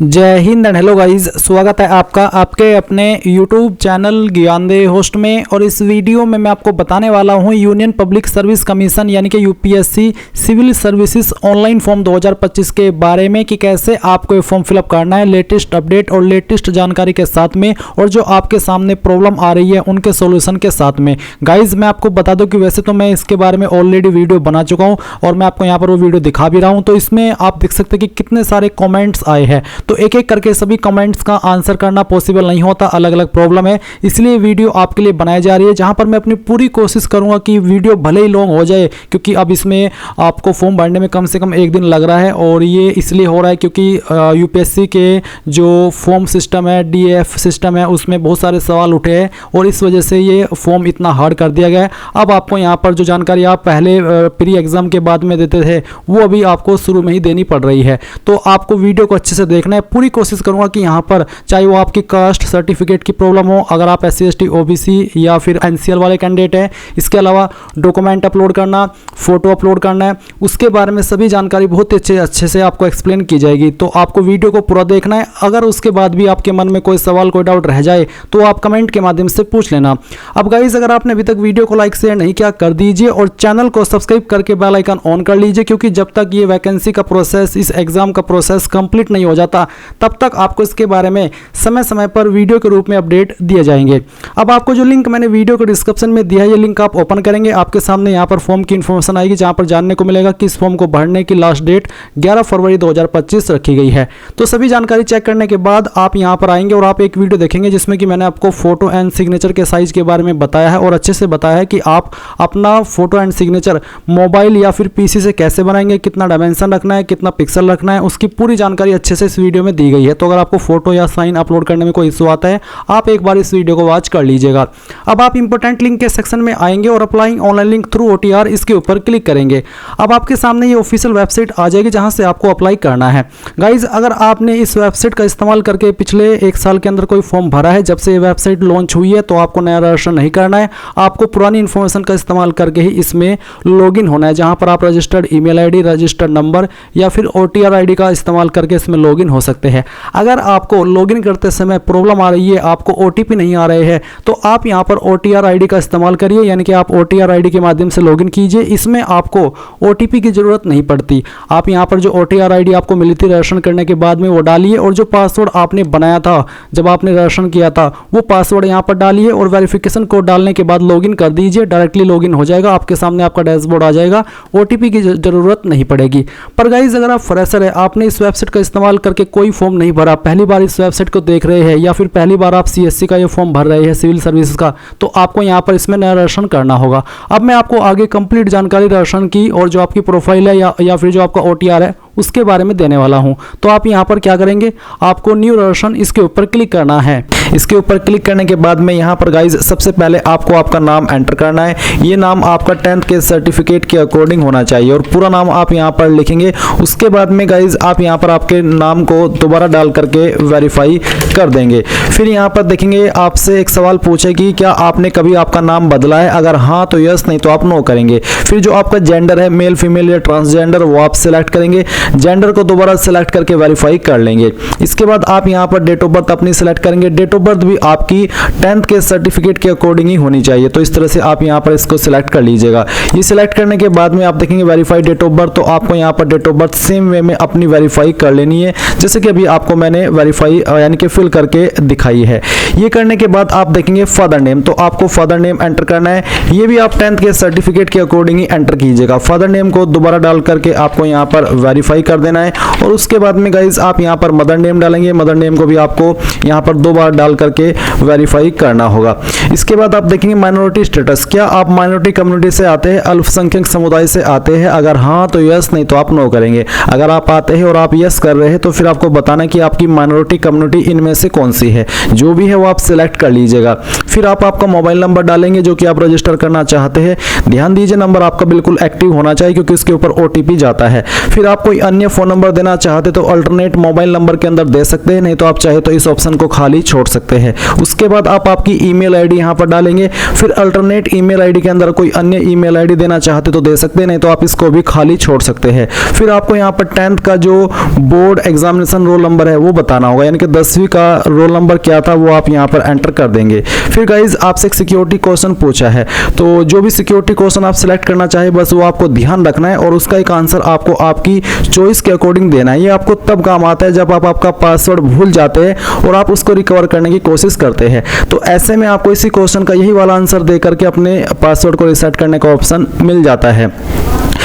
जय Hind and hello guys, स्वागत है आपका आपके अपने YouTube चैनल ज्ञानदेव होस्ट में। और इस वीडियो में मैं आपको बताने वाला हूं यूनियन पब्लिक सर्विस कमीशन यानी कि UPSC civil services online form 2025 के बारे में कि कैसे आपको ये फॉर्म फिलअप करना है लेटेस्ट अपडेट और लेटेस्ट जानकारी के साथ में, और जो आपके सामने प्रॉब्लम आ रही है उनके सोल्यूशन के साथ में। गाइज मैं आपको बता दूं कि वैसे तो मैं इसके बारे में ऑलरेडी वीडियो बना चुका हूँ और मैं आपको यहाँ पर वो वीडियो दिखा भी रहा हूँ। तो इसमें आप देख सकते हैं कि कितने सारे कॉमेंट्स आए हैं, तो एक एक करके सभी कमेंट्स का आंसर करना पॉसिबल नहीं होता, अलग अलग प्रॉब्लम है, इसलिए वीडियो आपके लिए बनाई जा रही है जहां पर मैं अपनी पूरी कोशिश करूंगा कि वीडियो भले ही लॉन्ग हो जाए, क्योंकि अब इसमें आपको फॉर्म भरने में कम से कम एक दिन लग रहा है। और ये इसलिए हो रहा है क्योंकि यूपीएससी के जो फॉर्म सिस्टम है, डीएफ सिस्टम है, उसमें बहुत सारे सवाल उठे हैं और इस वजह से ये फॉर्म इतना हार्ड कर दिया गया है। अब आपको यहाँ पर जो जानकारी आप पहले प्री एग्जाम के बाद में देते थे वो अभी आपको शुरू में ही देनी पड़ रही है, तो आपको वीडियो को अच्छे से देखना है। पूरी कोशिश करूंगा कि यहाँ पर चाहे वो आपकी कास्ट सर्टिफिकेट की प्रॉब्लम हो, अगर आप SC ST OBC या फिर NCL वाले कैंडिडेट हैं, इसके अलावा डॉक्यूमेंट अपलोड करना, फोटो अपलोड करना है, उसके बारे में सभी जानकारी बहुत अच्छे से आपको एक्सप्लेन की जाएगी। तो आपको वीडियो को पूरा देखना है। अगर उसके बाद भी आपके मन में कोई सवाल कोई डाउट रह जाए तो आप कमेंट के माध्यम से पूछ लेना। अब गाइज अगर आपने अभी तक वीडियो को लाइक शेयर नहीं किया कर दीजिए और चैनल को सब्सक्राइब करके बेल आइकन ऑन कर लीजिए, क्योंकि जब तक ये वैकेंसी का प्रोसेस, इस एग्जाम का प्रोसेस कंप्लीट नहीं हो जाता तब तक आपको इसके बारे में समय समय पर वीडियो के रूप में अपडेट दिए जाएंगे। अब आपको जो लिंक मैंने वीडियो के डिस्क्रिप्शन में दिया है, ये लिंक आप ओपन करेंगे, आपके सामने यहाँ पर फॉर्म की इन्फॉर्मेशन आएगी जहाँ पर जानने को मिलेगा कि इस फॉर्म को भरने की लास्ट डेट 11 फरवरी 2025 रखी गई है। तो सभी जानकारी चेक करने के बाद आप यहाँ पर आएंगे और आप एक वीडियो देखेंगे जिसमें कि मैंने आपको फोटो एंड सिग्नेचर के साइज के बारे में बताया है और अच्छे से बताया है कि आप अपना फोटो एंड सिग्नेचर मोबाइल या फिर PC से कैसे बनाएंगे, कितना डायमेंशन रखना है, कितना पिक्सल रखना है, उसकी पूरी जानकारी अच्छे से इस वीडियो में दी गई है। तो अगर आपको फोटो या साइन अपलोड करने में कोई इशू आता है आप एक बार इस वीडियो को वॉच कर लीजिएगा। अब आप इंपॉर्टेंट लिंक के सेक्शन में आएंगे और applying online link through OTR इसके ऊपर क्लिक करेंगे। अब आपके सामने ये ऑफिशियल वेबसाइट आ जाएगी जहां से आपको अप्लाई करना है। गाइज अगर आपने इस वेबसाइट का इस्तेमाल करके पिछले एक साल के अंदर कोई फॉर्म भरा है, जब से ये वेबसाइट लॉन्च हुई है, तो आपको नया रजिस्टर नहीं करना है, आपको पुरानी इन्फॉर्मेशन का इस्तेमाल करके ही इसमें लॉगिन होना है, जहां पर आप registered email ID, registered number या फिर OTR ID का इस्तेमाल करके इसमें लॉगिन हो सकते हैं। अगर आपको लॉगिन करते समय प्रॉब्लम आ रही है, आपको OTP नहीं आ रहे हैं, तो आप यहां पर OTR ID का इस्तेमाल करिए, यानी कि आप OTR ID के माध्यम से लॉगिन कीजिए। इसमें आपको OTP की जरूरत नहीं पड़ती। आप यहां पर जो OTR ID आपको मिली थी रजिस्ट्रेशन करने के बाद में वो डालिए और जो पासवर्ड आपने बनाया था जब आपने रजिस्ट्रेशन किया था वो पासवर्ड यहां पर डालिए और वेरिफिकेशन कोड डालने के बाद लॉगिन कर दीजिए। डायरेक्टली लॉगिन हो जाएगा, आपके सामने आपका डैशबोर्ड आ जाएगा, OTP की जरूरत नहीं पड़ेगी। पर गाइज अगर आप फ्रेशर है, आपने इस वेबसाइट का इस्तेमाल करके कोई फॉर्म नहीं भरा, पहली बार इस वेबसाइट को देख रहे हैं या फिर पहली बार आप CSC का ये फॉर्म भर रहे हैं सिविल सर्विसेज का, तो आपको यहाँ पर इसमें नया रजिस्ट्रेशन करना होगा। अब मैं आपको आगे कंप्लीट जानकारी रजिस्ट्रेशन की और जो आपकी प्रोफाइल है या फिर जो आपका OTR है उसके बारे में देने वाला हूं। तो आप यहां पर क्या करेंगे, आपको न्यू रजिस्ट्रेशन इसके ऊपर क्लिक करना है। इसके ऊपर क्लिक करने के बाद में यहां पर गाइज सबसे पहले आपको आपका नाम एंटर करना है। ये नाम आपका 10th के सर्टिफिकेट के अकॉर्डिंग होना चाहिए और पूरा नाम आप यहां पर लिखेंगे। उसके बाद में गाइज आप यहां पर आपके नाम को दोबारा डाल करके वेरीफाई कर देंगे। फिर यहां पर देखेंगे आपसे एक सवाल पूछेगी, क्या आपने कभी आपका नाम बदला है? अगर हाँ तो यस, नहीं तो आप नो करेंगे। फिर जो आपका जेंडर है, मेल फीमेल या ट्रांसजेंडर, वो आप सिलेक्ट करेंगे। जेंडर को दोबारा सेलेक्ट करके वेरीफाई कर लेंगे। इसके बाद आप यहां पर डेट ऑफ बर्थ अपनी सेलेक्ट करेंगे। डेट ऑफ बर्थ भी आपकी 10th के सर्टिफिकेट के अकॉर्डिंग ही होनी चाहिए, तो इस तरह से आप यहां पर इसको सिलेक्ट कर लीजिएगा। ये सिलेक्ट करने के बाद में आप देखेंगे वेरीफाई डेट ऑफ बर्थ, तो आपको यहां पर date of birth same way में अपनी वेरीफाई कर लेनी है, जैसे कि अभी आपको मैंने वेरीफाई यानी कि फिल करके दिखाई है। ये करने के बाद आप देखेंगे फादर नेम, तो आपको फादर नेम एंटर करना है। ये भी आप 10th के सर्टिफिकेट के अकॉर्डिंग ही एंटर कीजिएगा। फादर नेम को दोबारा डाल करके आपको यहां पर वेरीफाई कर देना है और उसके बाद में गाइज आप यहां पर मदर नेम डालेंगे। मदर नेम को भी आपको यहां पर 2 बार डाल करके वेरीफाई करना होगा। इसके बाद आप देखेंगे माइनॉरिटी स्टेटस, क्या आप माइनॉरिटी कम्युनिटी से आते हैं, अल्पसंख्यक समुदाय से आते हैं? अगर हाँ तो यस, नहीं तो आप नो करेंगे। अगर आप आते हैं और आप यस कर रहे हैं तो फिर आपको बताना कि आपकी माइनॉरिटी कम्युनिटी इनमें से कौन सी है, जो भी है वो आप सिलेक्ट कर लीजिएगा। फिर आप आपका मोबाइल नंबर डालेंगे जो कि आप रजिस्टर करना चाहते हैं। ध्यान दीजिए नंबर आपका बिल्कुल एक्टिव होना चाहिए क्योंकि इसके ऊपर OTP जाता है। फिर आप कोई अन्य फोन नंबर देना चाहते तो अल्टरनेट मोबाइल नंबर के अंदर दे सकते हैं, नहीं तो आप चाहे तो इस ऑप्शन को खाली छोड़ सकते हैं। सकते हैं। उसके बाद आप आपकी ईमेल आईडी यहाँ पर डालेंगे। फिर अल्टरनेट ईमेल आईडी के अंदर कोई अन्य ईमेल आईडी देना चाहते तो दे सकते हैं, नहीं तो आप इसको भी खाली छोड़ सकते हैं। फिर आपको यहाँ पर 10th का जो बोर्ड एग्जामिनेशन रोल नंबर है वो बताना होगा, यानी कि 10वीं का रोल नंबर क्या था वो आप यहाँ पर एंटर कर देंगे। फिर गाइज आपसे एक सिक्योरिटी क्वेश्चन पूछा है, तो जो भी सिक्योरिटी क्वेश्चन आप सिलेक्ट करना चाहे बस वो आपको ध्यान रखना है और उसका एक आंसर आपको आपकी चॉइस के अकॉर्डिंग देना है। ये आपको तब काम आता है जब आप आपका पासवर्ड भूल जाते हैं और आप उसको रिकवर करने की कोशिश करते हैं। तो ऐसे में आपको इसी क्वेश्चन का यही वाला आंसर दे करके अपने पासवर्ड को रिसेट करने का ऑप्शन मिल जाता है।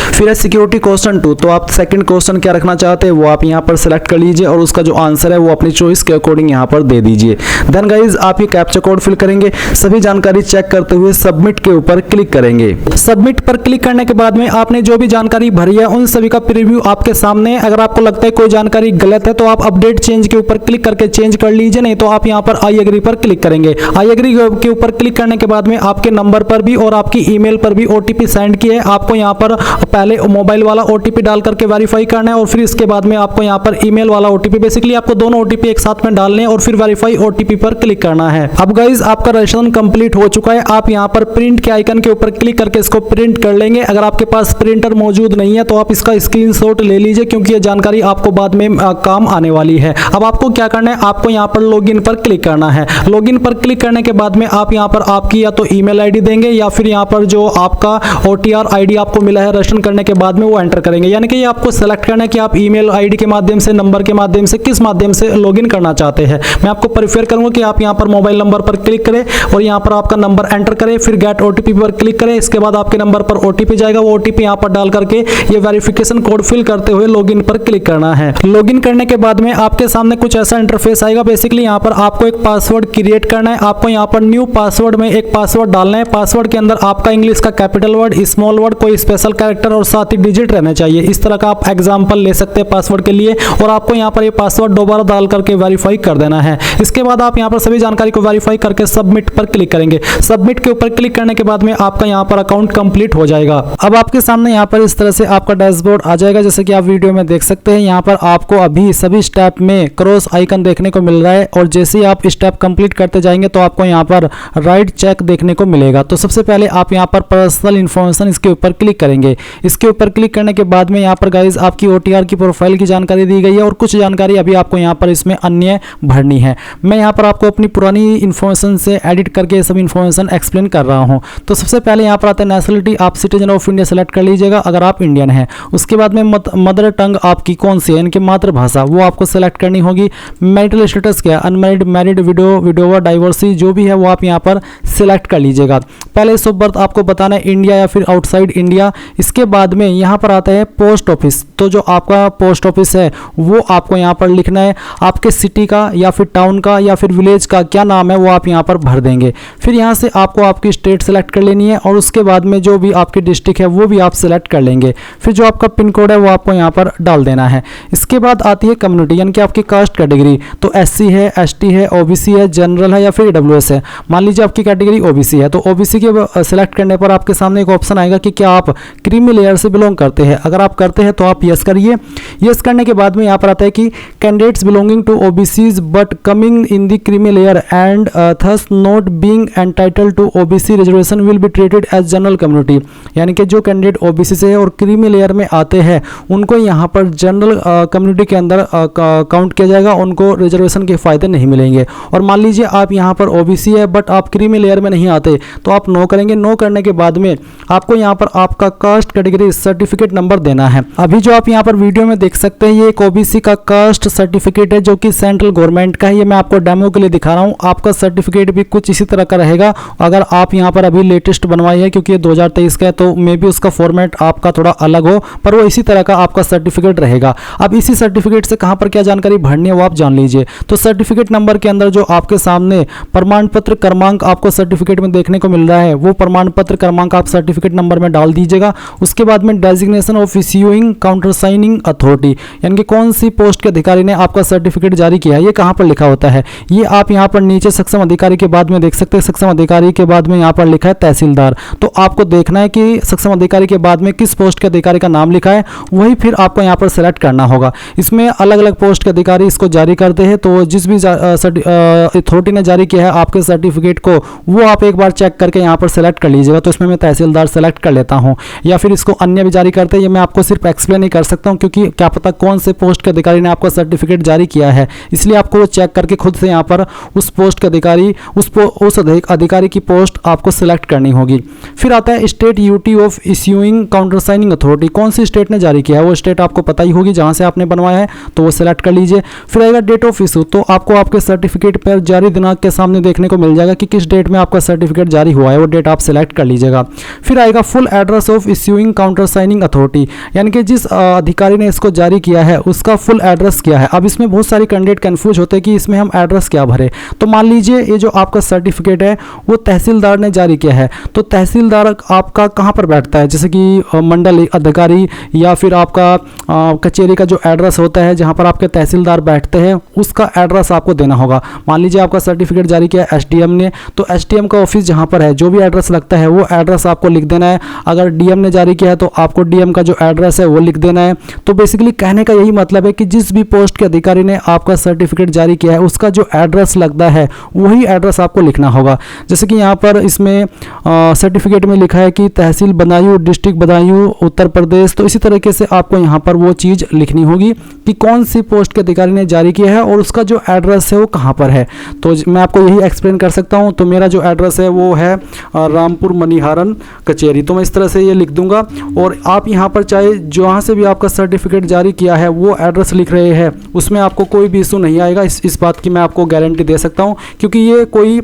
फिर है सिक्योरिटी क्वेश्चन 2, तो आप सेकंड क्वेश्चन क्या रखना चाहते हैं वो आप यहाँ पर सिलेक्ट कर लीजिए और उसका जो आंसर है वो अपनी चॉइस के अकॉर्डिंग यहाँ पर दे दीजिए। देन गाइज आप ये कैप्चा कोड फिल करेंगे, सभी जानकारी चेक करते हुए सबमिट के ऊपर क्लिक करेंगे। सबमिट पर क्लिक करने के बाद में आपने जो भी जानकारी भरी है उन सभी का प्रीव्यू आपके सामने। अगर आपको लगता है कोई जानकारी गलत है तो आप अपडेट चेंज के ऊपर क्लिक करके चेंज कर लीजिए, नहीं तो आप यहाँ पर आई एग्री पर क्लिक करेंगे। आई एग्री के ऊपर क्लिक करने के बाद में आपके नंबर पर भी और आपकी ईमेल पर भी ओटीपी सेंड किया है। आपको यहाँ पर पहले मोबाइल वाला ओटीपी डाल करके वेरीफाई करना है और फिर इसके बाद में आपको यहाँ पर ईमेल वाला ओटीपी, बेसिकली आपको दोनों ओटीपी एक साथ में डालने हैं और फिर वेरीफाई ओटीपी पर क्लिक करना है। अब गाइज आपका रजिस्ट्रेशन कंप्लीट हो चुका है। आप यहाँ पर प्रिंट के आइकन के ऊपर क्लिक करके इसको प्रिंट कर लेंगे। अगर आपके पास प्रिंटर मौजूद नहीं है तो आप इसका स्क्रीनशॉट ले लीजिए, क्योंकि ये जानकारी आपको बाद में काम आने वाली है। अब आपको क्या करना है, आपको यहाँ पर लॉगिन पर क्लिक करना है। लॉगिन पर क्लिक करने के बाद में आप यहाँ पर आपकी या तो ईमेल आईडी देंगे या फिर यहाँ पर जो आपका OTR आईडी आपको मिला है रजिस्ट्रेशन करने के बाद में वो एंटर करेंगे। यानी कि ये आपको सेलेक्ट करना है कि आप ईमेल आईडी के माध्यम से, नंबर के माध्यम से, किस माध्यम से लॉगिन करना चाहते हैं। मैं आपको प्रेफर करूंगा कि आप यहाँ पर मोबाइल नंबर पर क्लिक करें और यहाँ पर आपका नंबर एंटर करें, फिर गेट ओटीपी पर क्लिक करें। इसके बाद आपके नंबर पर ओटीपी जाएगा, वो ओटीपी यहाँ पर डाल करके ये वेरिफिकेशन कोड फिल करते हुए लॉगिन पर क्लिक करना है। लॉगिन करने के बाद में आपके सामने कुछ ऐसा इंटरफेस आएगा। बेसिकली यहाँ पर आपको एक पासवर्ड क्रिएट करना है। आपको यहाँ पर न्यू पासवर्ड में एक पासवर्ड डालना है। पासवर्ड के अंदर आपका इंग्लिश का कैपिटल वर्ड, स्मॉल वर्ड, कोई स्पेशल कैरेक्टर और साथ ही डिजिट रहने चाहिए। इस तरह का आप एग्जाम्पल ले सकते हैं पासवर्ड के लिए और आपको यहाँ पर ये पासवर्ड दोबारा डाल करके वेरीफाई कर देना है। इसके बाद आप यहाँ पर सभी जानकारी को वेरीफाई करके सबमिट पर क्लिक करेंगे। सबमिट के ऊपर क्लिक करने के बाद में आपका यहाँ पर अकाउंट कंप्लीट हो जाएगा। अब आपके सामने यहाँ पर इस तरह से आपका डैशबोर्ड आ जाएगा, जैसे कि आप वीडियो में देख सकते हैं। यहाँ पर आपको अभी सभी स्टेप में क्रॉस आइकन देखने को मिल रहा है और जैसे ही आप स्टेप कंप्लीट करते जाएंगे तो आपको यहाँ पर राइट चेक देखने को मिलेगा। तो सबसे पहले आप यहाँ पर पर्सनल इन्फॉर्मेशन इसके ऊपर क्लिक करेंगे। इसके ऊपर क्लिक करने के बाद में यहाँ पर गाइज आपकी OTR की प्रोफाइल की जानकारी दी गई है और कुछ जानकारी अभी आपको यहाँ पर इसमें अन्य भरनी है। मैं यहाँ पर आपको अपनी पुरानी इन्फॉर्मेशन से एडिट करके सब इन्फॉर्मेशन एक्सप्लेन कर रहा हूँ। तो सबसे पहले यहाँ पर आता है नेशनलिटी, आप सिटीजन ऑफ इंडिया सेलेक्ट कर लीजिएगा अगर आप इंडियन हैं। उसके बाद में मदर टंग आपकी कौन सी है, इनकी मातृभाषा, वो आपको सेलेक्ट करनी होगी। मैरिटल स्टेटस क्या है, अनमैरिड, मैरिड, विडोवर, डाइवोर्सी, जो भी है वो आप यहाँ पर सिलेक्ट कर लीजिएगा। प्लेस ऑफ बर्थ आपको बताना है इंडिया या फिर आउटसाइड इंडिया। इसके बाद में यहाँ पर आता है पोस्ट ऑफिस, तो जो आपका पोस्ट ऑफिस है वो आपको यहाँ पर लिखना है। आपके सिटी का या फिर टाउन का या फिर विलेज का क्या नाम है वो आप यहाँ पर भर देंगे। फिर यहाँ से आपको आपकी स्टेट सेलेक्ट कर लेनी है और उसके बाद में जो भी आपकी डिस्ट्रिक्ट है वो भी आप सेलेक्ट कर लेंगे। फिर जो आपका पिन कोड है वो आपको यहाँ पर डाल देना है। इसके बाद आती है कम्युनिटी, यानी कि आपकी कास्ट कैटेगरी, तो SC है, ST है, OBC है, जनरल है या फिर EWS है। मान लीजिए आपकी कैटेगरी OBC है तो OBC के सेलेक्ट करने पर आपके सामने एक ऑप्शन आएगा कि क्या आप क्रीमी लेयर से बिलोंग करते हैं। अगर आप करते हैं तो आप यस करिए। यस करने के बाद में यहाँ पर आता है कि candidates belonging to OBCs but coming in the creamy layer and thus not being entitled to OBC reservation will be treated as general community. यानी कि जो कैंडिडेट OBC से है और क्रीमी लेयर में आते हैं उनको यहाँ पर जनरल कम्युनिटी के अंदर काउंट किया जाएगा, उनको रिजर्वेशन के फायदे नहीं मिलेंगे। और मान लीजिए आप यहाँ पर OBC है बट आप क्रीमी लेयर में नहीं आते तो आप नो करेंगे। नो करने के बाद में आपको यहाँ पर आपका कास्ट कैटेगरी सर्टिफिकेट नंबर देना है। अभी जो आप यहाँ पर वीडियो में देख सकते हैं ये एक OBC का कास्ट सर्टिफिकेट है जो कि सेंट्रल गवर्नमेंट का है। ये मैं आपको डेमो के लिए दिखा रहा हूँ। आपका सर्टिफिकेट भी कुछ इसी तरह का रहेगा। अगर आप यहाँ पर अभी लेटेस्ट बनवाई है क्योंकि ये 2023 का है तो मे बी उसका फॉर्मेट आपका थोड़ा अलग हो, पर वो इसी तरह का आपका सर्टिफिकेट रहेगा। अब इसी सर्टिफिकेट से कहाँ पर क्या जानकारी भरनी है वो आप जान लीजिए। तो सर्टिफिकेट नंबर के अंदर जो आपके सामने प्रमाण पत्र क्रमांक आपको सर्टिफिकेट में देखने को मिल रहा है वो प्रमाण पत्र क्रमांक आप सर्टिफिकेट नंबर में डाल दीजिएगा। उसके बाद में designation of issuing countersigning authority, यानी कि कौन सी पोस्ट के अधिकारी ने आपका सर्टिफिकेट जारी किया है, ये कहाँ पर लिखा होता है। ये आप यहाँ पर नीचे सक्षम अधिकारी के बाद में देख सकते हैं। सक्षम अधिकारी के बाद में यहाँ पर लिखा है तहसीलदार, तो आपको देखना है कि सक्षम अधिकारी के बाद में किस पोस्ट के अधिकारी का नाम लिखा है, वही फिर आपको यहाँ पर सेलेक्ट करना होगा। इसमें अलग अलग पोस्ट के अधिकारी इसको जारी करते हैं, तो जिस भी अथॉरिटी ने जारी किया है आपके सर्टिफिकेट को, वो आप एक बार चेक करके यहाँ पर सेलेक्ट कर लीजिएगा। तो इसमें मैं तहसीलदार सेलेक्ट कर लेता हूँ, या फिर इसको अन्य भी जारी करते हैं, ये मैं आपको सिर्फ एक्सप्लेन ही कर सकता हूँ, क्योंकि क्या पता कौन से पोस्ट के अधिकारी ने आपका सर्टिफिकेट जारी किया है, इसलिए आपको चेक करके खुद से यहाँ पर उस पोस्ट के अधिकारी उस अधिकारी की पोस्ट आपको सिलेक्ट करनी होगी। फिर आता है state UT of issuing countersigning authority, कौन सी स्टेट ने जारी किया है, वो स्टेट आपको पता ही होगी जहाँ से आपने बनवाया है, तो वो सिलेक्ट कर लीजिए। फिर आएगा डेट ऑफ इशू, तो आपको आपके सर्टिफिकेट पर जारी दिनांक के सामने देखने को मिल जाएगा कि किस डेट में आपका सर्टिफिकेट जारी हुआ है, वो डेट आप सिलेक्ट कर लीजिएगा। फिर आएगा full address of issuing countersigning authority, यानी कि जिस अधिकारी ने इसको जारी किया है उसका फुल एड्रेस क्या है। अब इसमें बहुत सारे कैंडिडेट कंफ्यूज होते हैं कि इसमें हम एड्रेस क्या भरे। तो मान लीजिए ये जो आपका सर्टिफिकेट है वो तहसीलदार ने जारी किया है, तो तहसीलदार आपका कहाँ पर बैठता है, जैसे कि मंडल अधिकारी या फिर आपका कचेरी का जो एड्रेस होता है जहाँ पर आपके तहसीलदार बैठते हैं, उसका एड्रेस आपको देना होगा। मान लीजिए आपका सर्टिफिकेट जारी किया एसडीएम ने, तो एसडीएम का ऑफिस जहाँ पर है, जो भी एड्रेस लगता है वो एड्रेस आपको लिख देना है। अगर डीएम ने जारी किया है तो आपको डीएम का जो एड्रेस है वो लिख देना है। तो बेसिकली कहने का यही मतलब है कि जिस भी पोस्ट के अधिकारी ने आपका सर्टिफिकेट जारी किया है उसका जो एड्रेस लगता है वही एड्रेस आपको लिखना होगा। जैसे कि यहाँ पर इसमें सर्टिफिकेट में लिखा है कि तहसील बदायूं, डिस्ट्रिक्ट बदायूं, उत्तर प्रदेश, तो इसी तरीके से आपको यहाँ पर वो चीज़ लिखनी होगी कि कौन सी पोस्ट के अधिकारी ने जारी किया है और उसका जो एड्रेस है वो कहाँ पर है। तो मैं आपको यही एक्सप्लेन कर सकता हूँ। तो मेरा जो एड्रेस है वो है रामपुर मनिहारन कचेरी, तो मैं इस तरह से ये लिख दूंगा। और आप यहाँ पर चाहे जहाँ से भी आपका सर्टिफिकेट जारी किया है वो एड्रेस लिख रहे हैं, उसमें आपको कोई भी इशू नहीं आएगा, इस बात की मैं आपको गारंटी दे सकता हूँ, क्योंकि ये कोई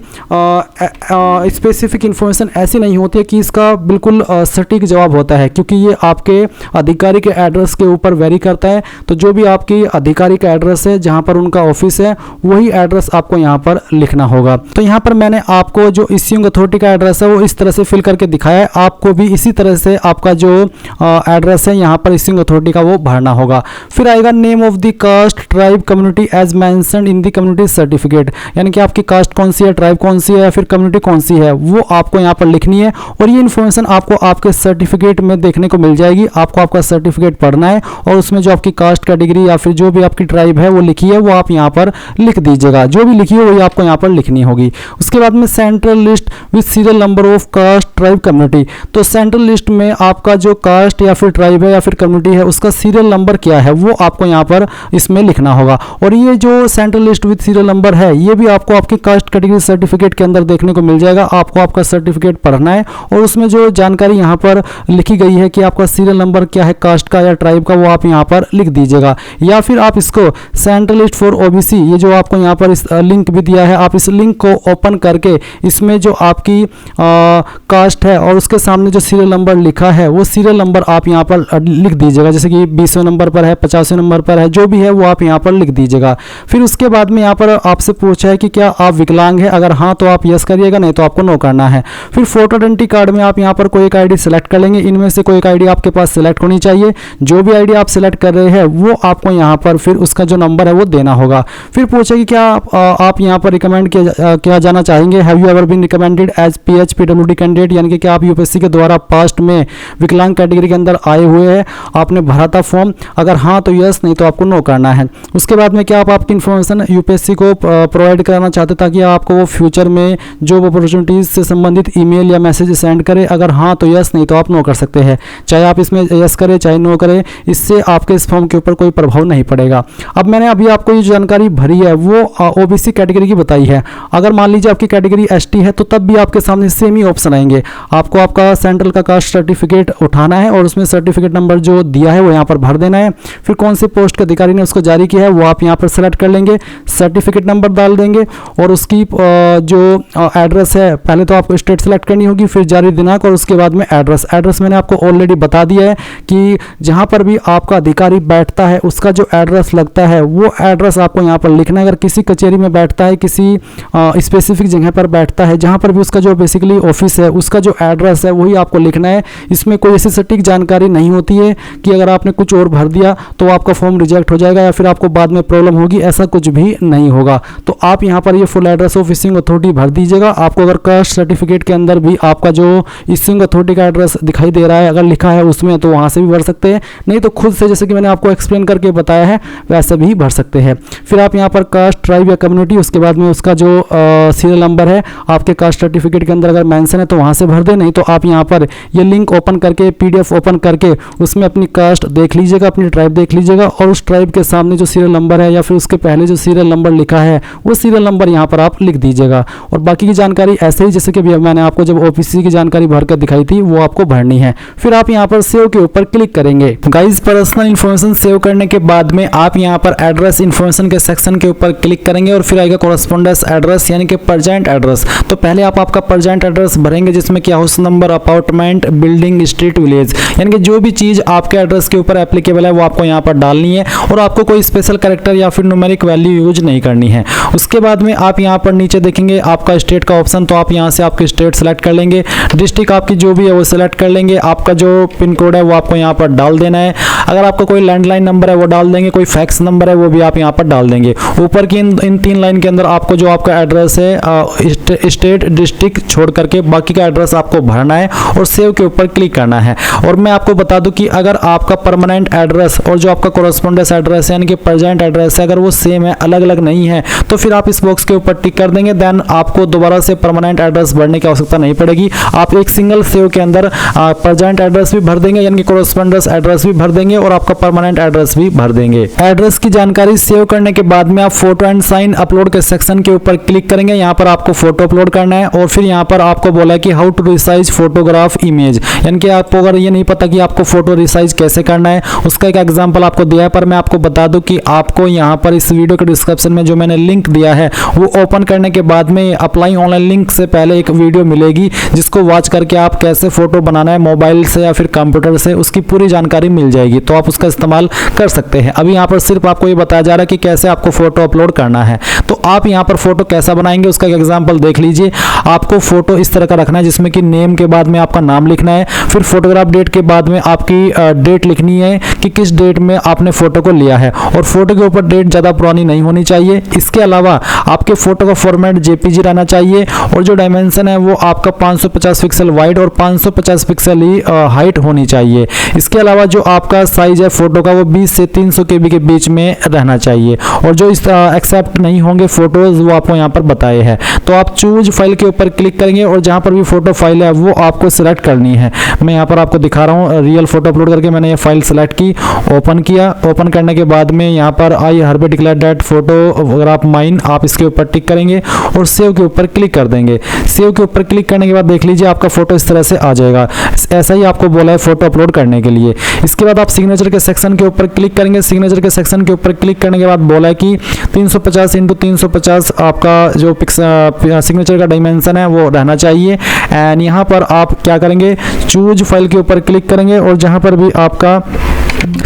स्पेसिफिक इन्फॉर्मेशन ऐसी नहीं होती है कि इसका बिल्कुल सटीक जवाब होता है, क्योंकि ये आपके अधिकारी के एड्रेस के ऊपर वेरी करता है। तो जो भी आपकी अधिकारी का एड्रेस है जहाँ पर उनका ऑफिस है वही एड्रेस आपको यहाँ पर लिखना होगा। तो यहाँ पर मैंने आपको जो इश्यूइंग अथॉरिटी का एड्रेस है वो इस तरह से फिल करके दिखाया है, आपको भी इसी तरह से आपका जो एड्रेस है यहाँ पर इश्यूइंग अथॉरिटी का वो भरना होगा। फिर आएगा name of the caste tribe community as mentioned in the community certificate, यानी कि आपकी कास्ट कौन सी है, ट्राइब कौन सी है या फिर कम्युनिटी कौन सी है, वो आपको यहाँ पर लिखनी है। और ये इन्फॉर्मेशन आपको आपके सर्टिफिकेट में देखने को मिल जाएगी। आपको आपका सर्टिफिकेट पढ़ना है और उसमें जो आपकी कास्ट कैटेगरी या फिर जो भी आपकी ट्राइब है वो लिखी है वो आप यहाँ पर लिख दीजिएगा। जो भी लिखी है वही आपको यहाँ पर लिखनी होगी। उसके बाद में central list with serial number of caste tribe community, तो सेंट्रल लिस्ट में आपका जो कास्ट या फिर ट्राइब है या फिर कम्युनिटी है उसका सीरियल नंबर क्या है वो आपको यहाँ पर इसमें लिखना होगा। और ये जो central list with serial number है ये भी आपको आपकी कास्ट कैटेगरी सर्टिफिकेट के अंदर देखने को मिल जाएगा। आपको आपका सर्टिफिकेट पढ़ना है और उसमें जो जानकारी यहाँ पर लिखी गई है कि आपका सीरियल नंबर क्या है कास्ट का या ट्राइब का, वो आप यहाँ पर लिख दीजिएगा। या फिर आप इसको सेंट्रल लिस्ट फॉर ओबीसी, ये जो आपको यहाँ पर इस लिंक भी दिया है, आप इस लिंक को ओपन करके इसमें जो आपकी कास्ट है और उसके सामने जो सीरियल नंबर लिखा है वो सीरियल नंबर आप यहाँ पर लिख दीजिएगा। जैसे कि 20वें नंबर पर है, 50वें नंबर पर है, जो भी है वो आप यहाँ पर लिख दीजिएगा। फिर उसके बाद में यहाँ पर आपसे पूछा है कि क्या आप विकलांग है, अगर हाँ तो आप यस करिएगा, नहीं तो आपको नो करना है। फिर फोटो आइडेंटिटी कार्ड में आप यहाँ पर कोई एक आईडी सेलेक्ट कर लेंगे, इनमें से कोई एक आईडी आपके पास सेलेक्ट होनी चाहिए। जो भी आईडी आप सेलेक्ट कर रहे हैं वो आपको यहाँ पर फिर उसका जो नंबर है वो देना होगा। फिर पूछे कि क्या आप यहाँ पर रिकमेंड किया जाना चाहेंगे, have you ever been recommended as PHPWD candidate, यानी कि क्या आप यूपीएससी के द्वारा पास्ट में विकलांग कैटेगरी के अंदर आए हुए हैं, आपने भरा था फॉर्म, अगर हाँ तो यस, नहीं तो आपको नो करना है। उसके बाद में क्या आप आपकी इन्फॉर्मेशन यूपीएससी को प्रोवाइड कराना चाहते ताकि आपको वो फ्यूचर में जॉब अपॉर्चुनिटीज से संबंधित ईमेल या मैसेज सेंड करे, अगर हाँ तो यस, नहीं तो आप नो कर सकते हैं। चाहे आप इसमें यस करें चाहे नो करें, इससे आपके इस फॉर्म के ऊपर कोई प्रभाव नहीं पड़ेगा। अब मैंने अभी आपको ये जानकारी भरी है वो ओबीसी कैटेगरी की बताई है। अगर मान लीजिए आपकी कैटेगरी एसटी है तो तब भी आपके सामने सेम ही ऑप्शन आएंगे। आपको आपका सेंट्रल का कास्ट सर्टिफिकेट उठाना है और उसमें सर्टिफिकेट नंबर जो दिया है वो यहाँ पर भर देना है। फिर कौन से पोस्ट के अधिकारी ने उसको जारी किया है वो आप यहाँ पर सेलेक्ट कर लेंगे, सर्टिफिकेट नंबर डाल देंगे और उसकी जो एड्रेस है, पहले तो आपको स्टेट सेलेक्ट करनी होगी, फिर जारी दिनांक और उसके बाद में एड्रेस मैंने आपको ऑलरेडी बता दिया है कि जहाँ पर भी आपका अधिकारी बैठता है उसका जो एड्रेस लगता है वो एड्रेस आपको यहाँ पर लिखना है। अगर किसी कचेरी में बैठता है, किसी स्पेसिफिक जगह पर बैठता है, जहाँ पर भी उसका जो बेसिकली ऑफिस है उसका जो एड्रेस है वही आपको लिखना है। इसमें कोई कोई ऐसी सटीक जानकारी नहीं होती है कि अगर आपने कुछ और भर दिया तो आपका फॉर्म रिजेक्ट हो जाएगा या फिर आपको बाद में प्रॉब्लम होगी, ऐसा कुछ भी नहीं होगा। तो आप यहाँ पर ये full address of issuing authority भर दीजिएगा। आपको अगर कास्ट सर्टिफिकेट के अंदर भी आपका जो इश्यूइंग अथॉरिटी का एड्रेस दिखाई दे रहा है, अगर लिखा है उसमें, तो वहाँ से भी भर सकते हैं, नहीं तो खुद से जैसे कि मैंने आपको एक्सप्लेन करके बताया है वैसे भी भर सकते हैं। फिर आप यहाँ पर कास्ट, ट्राइब या कम्युनिटी, उसके बाद में उसका जो सीरियल नंबर है आपके कास्ट सर्टिफिकेट के अंदर अगर मेंशन है तो वहाँ से भर दें, नहीं तो आप यहाँ पर ये लिंक ओपन करके PDF ओपन करके उसमें अपनी कास्ट देख लीजिएगा, अपनी ट्राइब देख लीजिएगा और उस ट्राइब के सामने जो सीरियल नंबर है या फिर उसके पहले जो सीरियल नंबर लिखा है वो सीरियल नंबर यहाँ पर आप लिख दीजिएगा। और बाकी की जानकारी ऐसे ही जैसे कि मैंने आपको जब OBC की जानकारी भर कर दिखाई थी वो आपको भरनी है। फिर आप यहाँ पर सेव के ऊपर क्लिक करेंगे। गाइज, पर्सनल इन्फॉर्मेशन सेव करने के बाद में आप यहाँ पर एड्रेस इन्फॉर्मेशन के सेक्शन के ऊपर क्लिक करेंगे और फिर आएगा कॉरेस्पोंडेंस एड्रेस यानी कि परजेंट एड्रेस। तो पहले आप आपका परजेंट एड्रेस भरेंगे जिसमें क्या house number, apartment, building, street, village, यानी कि जो भी चीज आपके एड्रेस के ऊपर एप्लीकेबल है वो आपको यहाँ पर डालनी है और आपको कोई स्पेशल कैरेक्टर या फिर न्यूमेरिक वैल्यू यूज नहीं करनी है। उसके बाद में आप यहाँ पर नीचे देखेंगे आपका स्टेट का ऑप्शन, तो आप यहाँ से आपकी स्टेट सेलेक्ट कर लेंगे, डिस्ट्रिक्ट आपकी जो भी है वो सिलेक्ट कर लेंगे, आपका जो पिन कोड है वो आपको यहाँ पर डाल देना है। अगर आपका कोई लैंडलाइन नंबर है वो डाल देंगे, कोई फैक्स नंबर है वो भी आप यहाँ पर डाल देंगे। ऊपर की इन 3 लाइन के अंदर आपको जो आपका एड्रेस है स्टेट, डिस्ट्रिक्ट छोड़ करके बाकी का एड्रेस आपको भरना है और सेव के ऊपर क्लिक करना है। और मैं आपको बता दूं कि अगर आपका परमानेंट एड्रेस और जो आपका कॉरेस्पोंडेंस एड्रेस है यानी कि प्रेजेंट एड्रेस है अगर वो सेम है, अलग अलग नहीं है, तो फिर आप इस बॉक्स के ऊपर टिक कर देंगे, देन आपको दोबारा से परमानेंट एड्रेस भरने की आवश्यकता नहीं पड़ेगी। आप एक सिंगल सेव के अंदर प्रेजेंट एड्रेस भी भर देंगे यानी कि कॉरेस्पोंडेंस एड्रेस भी भर देंगे और आपका परमानेंट एड्रेस भी भर देंगे। एड्रेस की जानकारी सेव करने के बाद में आप फोटो एंड साइन अपलोड के सेक्शन के ऊपर क्लिक करेंगे। यहाँ पर आपको फोटो अपलोड करना है और फिर यहाँ पर आपको बोला है कि how to resize photograph image, यानी कि आपको अगर ये नहीं पता कि आपको फोटो रिसाइज कैसे करना है, उसका एक एग्जांपल आपको दिया है। पर मैं आपको बता दूं कि आपको यहाँ पर इस वीडियो के डिस्क्रिप्शन में जो मैंने लिंक दिया है वो ओपन करने के बाद में अप्लाई ऑनलाइन लिंक से पहले एक वीडियो मिलेगी जिसको वॉच करके आप कैसे फोटो बनाना है मोबाइल से या फिर कंप्यूटर से, उसकी पूरी जानकारी मिल जाएगी, तो आप उसका इस्तेमाल कर सकते हैं। अभी यहाँ पर सिर्फ आपको ये बताया जा रहा है कि कैसे आपको फोटो अपलोड करना है। तो आप यहाँ पर फोटो कैसा बनाएंगे उसका एक एग्जाम्पल देख लीजिए। आपको फोटो इस तरह का रखना है जिसमें कि नेम के बाद में आपका नाम लिखना है, फिर फोटोग्राफ डेट के बाद में आपकी डेट लिखनी है कि किस डेट में आपने फोटो को लिया है और फोटो के ऊपर डेट ज़्यादा पुरानी नहीं होनी चाहिए। इसके अलावा आपके फोटो का फॉर्मेट JPG रहना चाहिए और जो डायमेंशन है वो आपका 550 पिक्सल वाइड और 550 पिक्सल ही हाइट होनी चाहिए। इसके अलावा जो आपका साइज है फोटो का वो 20 से 300 KB के बीच में रहना चाहिए और जो एक्सेप्ट नहीं होंगे फोटोज वो आपको यहाँ पर बताए हैं। तो आप चूज फाइल के ऊपर क्लिक करेंगे और जहाँ पर भी फोटो फाइल है वो आपको सिलेक्ट करनी है। मैं यहाँ पर आपको दिखा रहा हूँ रियल फोटो अपलोड करके मैंने ये फाइल सेलेक्ट की, ओपन किया। ओपन करने के बाद में यहाँ पर आई हरबे डिक्लेयर दैट फोटोग्राफ माइन, आप इसके ऊपर टिक करेंगे और सेव के ऊपर क्लिक कर देंगे। सेव के ऊपर क्लिक करने के बाद देख लीजिए आपका फोटो इस तरह से आ जाएगा। ऐसा ही आपको बोला है फोटो अपलोड करने के लिए। इसके बाद आप सिग्नेचर के सेक्शन के ऊपर क्लिक करेंगे। सिग्नेचर के सेक्शन के ऊपर क्लिक करने के बाद बोला है कि 350 × 350 आपका जो सिग्नेचर का डायमेंशन है वो रहना चाहिए। एंड यहाँ पर आप क्या करेंगे, चूज फाइल के ऊपर क्लिक करेंगे और जहाँ पर भी आपका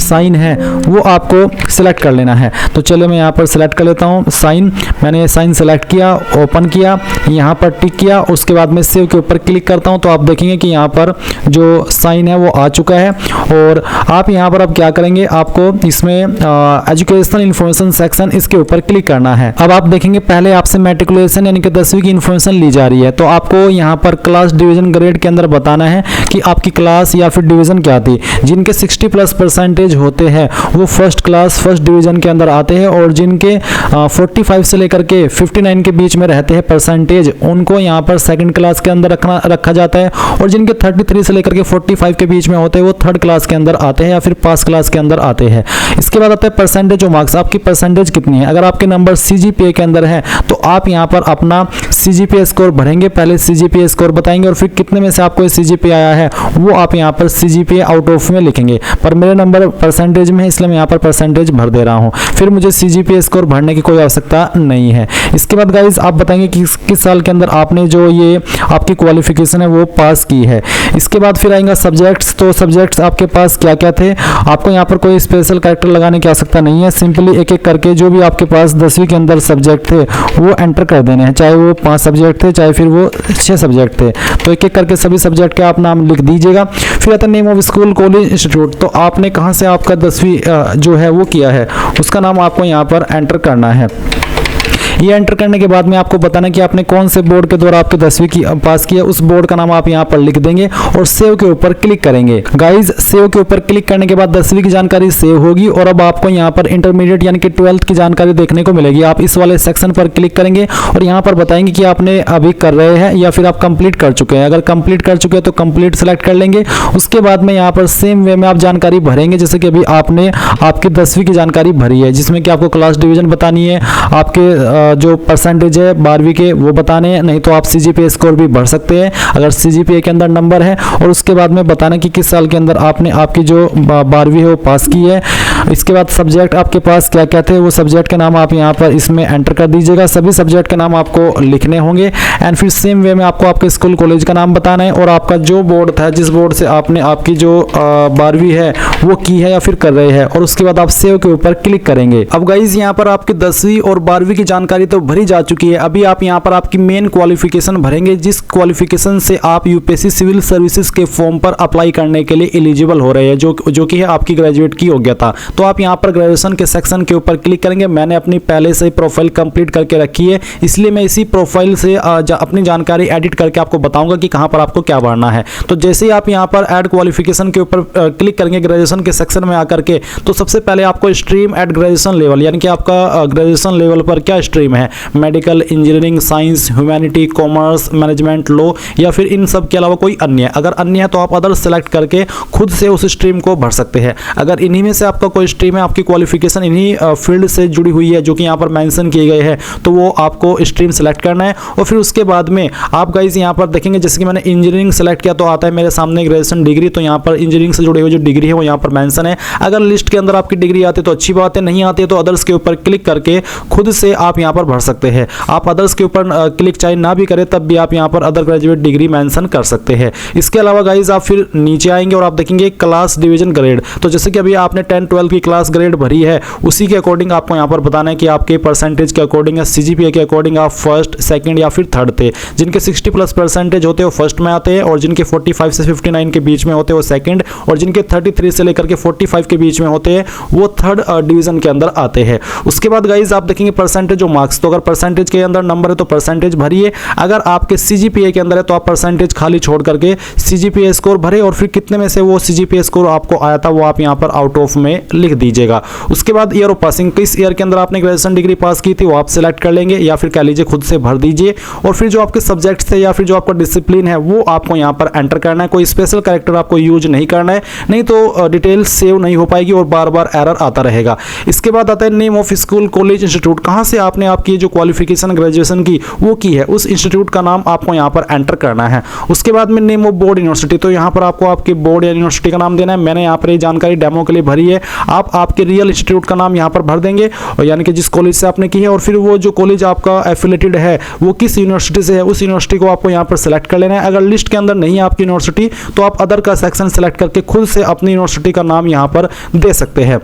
साइन है वो आपको सिलेक्ट कर लेना है। तो चलो मैं यहाँ पर सिलेक्ट कर लेता हूँ साइन। मैंने ये साइन सेलेक्ट किया, ओपन किया, यहाँ पर टिक किया, उसके बाद मैं सेव के ऊपर क्लिक करता हूँ तो आप देखेंगे कि यहाँ पर जो साइन है वो आ चुका है। और आप यहाँ पर अब क्या करेंगे, आपको इसमें एजुकेशनल इन्फॉर्मेशन सेक्शन इसके ऊपर क्लिक करना है। अब आप देखेंगे पहले आपसे मैट्रिकुलेशन यानी कि 10वीं की इन्फॉर्मेशन ली जा रही है, तो आपको यहाँ पर क्लास, डिवीजन, ग्रेड के अंदर बताना है कि आपकी क्लास या फिर डिवीजन क्या थी। जिनके 60+ % होते हैं वो फर्स्ट क्लास फर्स्ट डिवीजन के अंदर आते हैं और जिनके 45 से लेकर के 59 के बीच में रहते हैं परसेंटेज, उनको यहाँ पर सेकंड क्लास के अंदर रखा जाता है और जिनके 33 से लेकर के 45 के बीच में होते हैं वो थर्ड क्लास के अंदर आते हैं या फिर पास क्लास के अंदर आते हैं। इसके बाद आता है परसेंटेज ऑफ मार्क्स, आपकी परसेंटेज कितनी है। अगर आपके नंबर CGPA के अंदर है तो आप यहाँ पर अपना CGPA स्कोर भरेंगे, पहले CGPA स्कोर बताएंगे और फिर कितने में से आपको CGPA आया है वो आप यहाँ पर CGPA आउट ऑफ में लिखेंगे। पर मेरे नंबर परसेंटेज में है, इसलिए मैं यहाँ पर परसेंटेज भर दे रहा हूँ। फिर मुझे CGPA स्कोर भरने की कोई आवश्यकता नहीं है। इसके बाद गाइज आप बताएंगे कि किस साल के अंदर आपने जो ये आपकी क्वालिफिकेशन है वो पास की है। इसके बाद फिर आएंगे सब्जेक्ट्स। तो सब्जेक्ट्स आपके पास क्या क्या थे, आपको यहाँ पर कोई स्पेशल कैरेक्टर लगाने की आवश्यकता नहीं है। सिंपली एक एक करके जो भी आपके पास 10वीं के अंदर सब्जेक्ट थे वो एंटर कर देने हैं, चाहे वो 5 सब्जेक्ट थे चाहे फिर वो 6 सब्जेक्ट थे। तो एक एक करके सभी सब्जेक्ट के आप नाम लिख दीजिएगा। फिर आता है name of school college institute. तो आपने कहाँ से आपका 10वीं जो है वो किया है उसका नाम आपको यहाँ पर एंटर करना है। ये एंटर करने के बाद में आपको बताना कि आपने कौन से बोर्ड के द्वारा आपके 10वीं की पास किया, उस बोर्ड का नाम आप यहाँ पर लिख देंगे और सेव के ऊपर क्लिक करेंगे। गाइज सेव के ऊपर क्लिक करने के बाद 10वीं की जानकारी सेव होगी और अब आपको यहाँ पर इंटरमीडिएट यानी कि 12th की जानकारी देखने को मिलेगी। आप इस वाले सेक्शन पर क्लिक करेंगे और यहाँ पर बताएंगे कि आपने अभी कर रहे हैं या फिर आप कंप्लीट कर चुके हैं। अगर कंप्लीट कर चुके हैं तो कंप्लीट सेलेक्ट कर लेंगे। उसके बाद में यहाँ पर सेम वे में आप जानकारी भरेंगे जैसे कि अभी आपने आपकी 10वीं की जानकारी भरी है, जिसमें कि आपको क्लास डिवीजन बतानी है, आपके जो परसेंटेज है 12वीं के वो बताने हैं, नहीं तो आप CGPA स्कोर भी भर सकते हैं अगर CGPA के अंदर नंबर है। और उसके बाद में बताना कि किस साल के अंदर आपने आपकी जो 12वीं है वो पास की है। इसके बाद सब्जेक्ट आपके पास क्या क्या थे वो सब्जेक्ट के नाम आप यहाँ पर इसमें एंटर कर दीजिएगा। सभी सब्जेक्ट के नाम आपको लिखने होंगे एंड फिर सेम वे में आपको आपके स्कूल कॉलेज का नाम बताना है और आपका जो बोर्ड था जिस बोर्ड से आपने आपकी जो 12वीं है वो की है या फिर कर रहे हैं, और उसके बाद आप सेव के ऊपर क्लिक करेंगे। अब गाइज यहाँ पर आपकी 10वीं और 12वीं की जानकारी तो भरी जा चुकी है। अभी आप यहाँ पर आपकी मेन क्वालिफिकेशन भरेंगे, जिस क्वालिफिकेशन से आप यूपीएससी सिविल सर्विसेज के फॉर्म पर अप्लाई करने के लिए एलिजिबल हो रहे हैं, जो कि है आपकी ग्रेजुएट की योग्यता। तो आप यहाँ पर ग्रेजुएशन के सेक्शन के ऊपर क्लिक करेंगे। मैंने अपनी पहले से प्रोफाइल कंप्लीट करके रखी है, इसलिए मैं इसी प्रोफाइल से अपनी जानकारी एडिट करके आपको बताऊंगा कि कहाँ पर आपको क्या भरना है। तो जैसे ही आप यहाँ पर ऐड क्वालिफिकेशन के ऊपर क्लिक करेंगे ग्रेजुएशन के सेक्शन में आकर के, तो सबसे पहले आपको स्ट्रीम एट ग्रेजुएशन लेवल यानी कि आपका ग्रेजुएशन लेवल पर क्या स्ट्रीम है, medical, engineering, science, humanity, commerce, management, law या फिर इन सब के अलावा कोई अन्य। अगर अन्य है तो आप अदर सेलेक्ट करके खुद से उस स्ट्रीम को भर सकते हैं। अगर इन्हीं में से आपका कोई स्ट्रीम है, आपकी क्वालिफिकेशन इन्हीं फील्ड से जुड़ी हुई है जो कि यहाँ पर मेंशन किए गए हैं, तो वो आपको स्ट्रीम सेलेक्ट करना है। और फिर उसके बाद में आप गाइस यहाँ पर देखेंगे जैसे कि मैंने इंजीनियरिंग सेलेक्ट किया तो आता है मेरे सामने ग्रेजुएशन डिग्री, तो यहाँ पर इंजीनियरिंग से जुड़े हुए जो डिग्री है वो यहाँ पर मेंशन है। अगर लिस्ट के अंदर आपकी डिग्री आती है तो अच्छी बात है, नहीं आती है तो अदर्स के ऊपर क्लिक करके खुद से आप यहाँ पर भर सकते हैं। आप अदर्स के ऊपर क्लिक चाहे ना भी करें तब भी आप यहाँ पर अदर ग्रेजुएट डिग्री मेंशन कर सकते हैं। इसके अलावा गाइज आप फिर नीचे आएंगे और आप देखेंगे क्लास डिवीजन ग्रेड। तो जैसे कि अभी आपने 10-12 की क्लास ग्रेड भरी है उसी के अकॉर्डिंग आपको यहाँ पर बताना है कि आपके परसेंटेज के अकॉर्डिंग या CGPA के अकॉर्डिंग आप फर्स्ट, सेकंड या फिर थर्ड थे। जिनके 60+ परसेंटेज होते हैं वो फर्स्ट में आते हैं, और जिनके 45 से 59 के बीच में होते हैं वो सेकंड, और जिनके 33 से लेकर के 45 के बीच में होते हैं वो थर्ड डिवीजन के अंदर आते हैं। उसके बाद गाइज आप देखेंगे परसेंटेज और मार्क्स। तो अगर परसेंटेज के अंदर नंबर है तो परसेंटेज भरिए, अगर आपके CGPA के अंदर है तो आप परसेंटेज खाली छोड़ करके CGPA स्कोर भरे और फिर कितने में से वो CGPA स्कोर आपको आया था वो आप यहाँ पर आउट ऑफ में लिख दीजिएगा। उसके बाद ईयर ऑफ पासिंग, किस ईयर के अंदर आपने ग्रेजुएशन डिग्री पास की थी वो आप सिलेक्ट कर लेंगे या फिर कह लीजिए खुद से भर दीजिए। और फिर जो आपके सब्जेक्ट्स थे या फिर जो आपका डिसिप्लिन है वो आपको यहाँ पर एंटर करना है। कोई स्पेशल कैरेक्टर आपको यूज नहीं करना है, नहीं तो डिटेल सेव नहीं हो पाएगी और बार बार एरर आता रहेगा। इसके बाद आता है name of school college institute. कहाँ से आपने आपकी जो क्वालिफिकेशन ग्रेजुएशन की वो की है उस इंस्टीट्यूट का नाम आपको यहाँ पर एंटर करना है। उसके बाद में नेम ऑफ बोर्ड यूनिवर्सिटी, तो यहाँ पर आपको आपके बोर्ड या यूनिवर्सिटी का नाम देना है। मैंने यहाँ पर ये जानकारी डेमो के लिए भरी है, आप आपके रियल इंस्टीट्यूट का नाम यहाँ पर भर देंगे और यानी कि जिस कॉलेज से आपने की है, और फिर वो जो कॉलेज आपका एफिलेटेड है वो किस यूनिवर्सिटी से है उस यूनिवर्सिटी को आपको यहाँ पर सेलेक्ट कर लेना है। अगर लिस्ट के अंदर नहीं है आपकी यूनिवर्सिटी तो आप अदर का सेक्शन सेलेक्ट करके खुद से अपनी यूनिवर्सिटी का नाम यहाँ पर दे सकते हैं।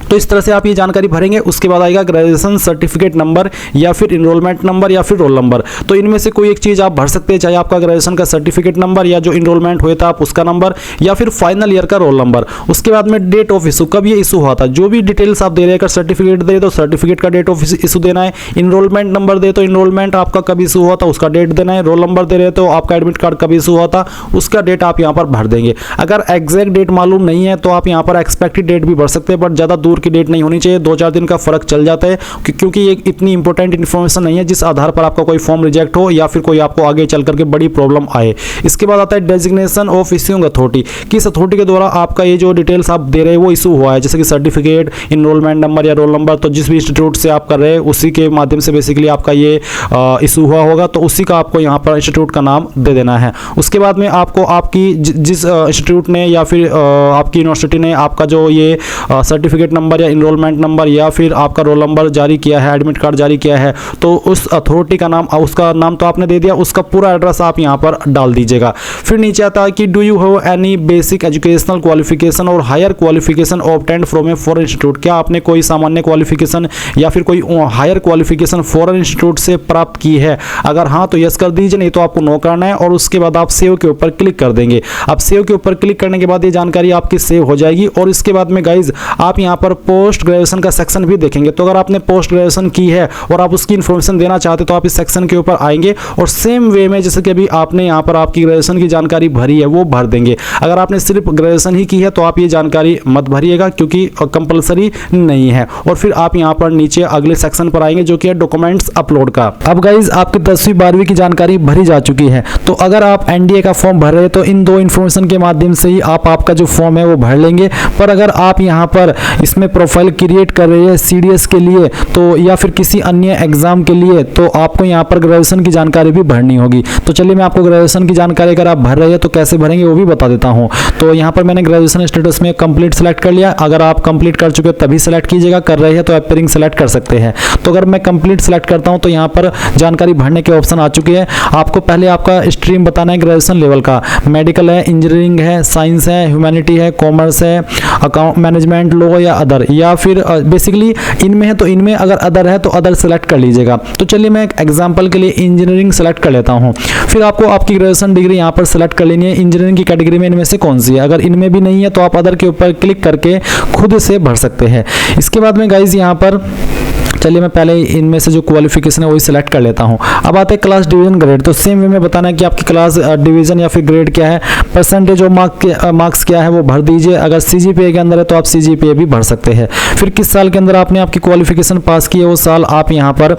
तो इस तरह से आप ये जानकारी भरेंगे। उसके बाद आएगा ग्रेजुएशन सर्टिफिकेट नंबर या फिर इनरोलमेंट नंबर या फिर रोल नंबर। तो इनमें से कोई एक चीज़ आप भर सकते हैं, चाहे आपका ग्रेजुएशन का सर्टिफिकेट नंबर या जो इनरोलमेंट हुआ था आप उसका नंबर या फिर फाइनल ईयर का रोल नंबर। उसके बाद में डेट ऑफ इशू, कब ये इशू हुआ था, जो भी डिटेल्स आप दे रहे हैं। अगर सर्टिफिकेट दे तो सर्टिफिकेट का डेट ऑफ इशू देना है, इनरोलमेंट नंबर दे तो इनरोलमेंट आपका कब इशू हुआ था उसका डेट देना है, रोल नंबर दे रहे तो आपका एडमिट कार्ड कब इशू हुआ था उसका डेट आप यहाँ पर भर देंगे। अगर एग्जैक्ट डेट मालूम नहीं है तो आप यहाँ पर एक्सपेक्टेड डेट भी भर सकते हैं, बट ज़्यादा दूर की डेट नहीं होनी चाहिए, 2-4 दिन का फर्क चल जाता है क्योंकि ये इतनी इंपॉर्टेंट इन्फॉर्मेशन नहीं है जिस आधार पर आपका कोई फॉर्म रिजेक्ट हो या फिर कोई आपको आगे चल करके बड़ी प्रॉब्लम आए। इसके बाद आता है डेजिग्नेशन ऑफ इश्यूइंग अथॉरिटी, किस अथॉरिटी के द्वारा आपका ये जो डिटेल्स आप दे रहे हैं वो इशू हुआ है, जैसे कि सर्टिफिकेट, इनरोलमेंट नंबर या रोल नंबर, तो जिस भी इंस्टीट्यूट से आप कर रहे हैं उसी के माध्यम से बेसिकली आपका ये इशू हुआ होगा, तो उसी का आपको यहाँ पर इंस्टीट्यूट का नाम दे देना है। उसके बाद में आपको आपकी जिस इंस्टीट्यूट ने या फिर आपकी यूनिवर्सिटी ने आपका जो ये सर्टिफिकेट नंबर या इनरोलमेंट नंबर या फिर आपका रोल नंबर जारी किया है, एडमिट कार्ड जारी किया है, तो उस अथॉरिटी का नाम, उसका नाम तो आपने दे दिया, उसका पूरा एड्रेस आप यहाँ पर डाल दीजिएगा। फिर नीचे आता है कि do you have any basic educational qualification और higher qualification obtained from a foreign institute, क्या आपने कोई सामान्य क्वालिफिकेशन या फिर कोई हायर क्वालिफिकेशन फॉरेन इंस्टीट्यूट से प्राप्त की है। अगर हाँ तो यस कर दीजिए, नहीं तो आपको नो करना है और उसके बाद आप सेव के ऊपर क्लिक कर देंगे। अब सेव के ऊपर क्लिक करने के बाद ये जानकारी आपकी सेव हो जाएगी और इसके बाद में गाइज आप यहाँ पर पोस्ट ग्रेजुएशन का सेक्शन भी देखेंगे। तो अगर आपने पोस्ट ग्रेजुएशन की है और आप उसकी इन्फॉर्मेशन देना चाहते तो आप इस सेक्शन के ऊपर आएंगे और सेम वे में जैसे कि अभी आपने यहाँ पर आपकी ग्रेजुएशन की जानकारी भरी है वो भर देंगे। अगर आपने सिर्फ ग्रेजुएशन ही की है तो आप ये जानकारी मत भरिएगा क्योंकि कंपलसरी नहीं है। और फिर आप यहाँ पर नीचे अगले सेक्शन पर आएंगे जो कि है डॉक्यूमेंट्स अपलोड का। अब गाइज आपकी 10वीं 12वीं की जानकारी भरी जा चुकी है, तो अगर आप एनडीए का फॉर्म भर रहे हैं तो इन दो इन्फॉर्मेशन के माध्यम से ही आप आपका जो फॉर्म है वो भर लेंगे। पर अगर आप यहाँ पर इसमें प्रोफाइल क्रिएट कर रहे हैं सीडीएस के लिए तो या फिर किसी अन्य एग्जाम के लिए तो आपको यहाँ पर ग्रेजुएशन की जानकारी भी भरनी होगी। तो चलिए मैं आपको ग्रेजुएशन की जानकारी अगर आप भर रहे हैं तो कैसे भरेंगे वो भी बता देता हूँ। तो यहाँ पर मैंने ग्रेजुएशन स्टेटस में कंप्लीट सेलेक्ट कर लिया। अगर आप कंप्लीट कर चुके तभी सेलेक्ट कीजिएगा, कर रहे हैं तो एपियरिंग सेलेक्ट कर सकते हैं। तो अगर मैं कंप्लीट सेलेक्ट करता हूँ तो यहाँ पर जानकारी भरने के ऑप्शन आ चुके हैं। आपको पहले आपका स्ट्रीम बताना है ग्रेजुएशन लेवल का, मेडिकल है, इंजीनियरिंग है, साइंस है, ह्यूमैनिटी है, कॉमर्स है, अकाउंट मैनेजमेंट, लॉ या अदर, या फिर बेसिकली इनमें है तो इनमें, अगर अदर है तो अदर सेलेक्ट कर लीजिएगा। तो चलिए मैं एक एग्जांपल के लिए इंजीनियरिंग सेलेक्ट कर लेता हूं। फिर आपको आपकी ग्रेजुएशन डिग्री यहां पर सेलेक्ट कर लेनी है। इंजीनियरिंग की कैटेगरी में इनमें से कौन सी है, अगर इनमें भी नहीं है तो आप अदर के ऊपर क्लिक करके खुद से भर सकते हैं। इसके बाद में गाइज यहाँ पर चलिए मैं पहले इनमें से जो क्वालिफिकेशन है वही सिलेक्ट कर लेता हूं। अब आते हैं क्लास डिवीजन ग्रेड। तो सेम वे में बताना है कि आपकी क्लास डिवीजन या फिर ग्रेड क्या है, परसेंटेज और मार्क्स क्या है वो भर दीजिए। अगर सीजीपीए के अंदर है तो आप सीजीपीए भी भर सकते हैं। फिर किस साल के अंदर आपने आपकी क्वालिफिकेशन पास की है वो साल आप यहाँ पर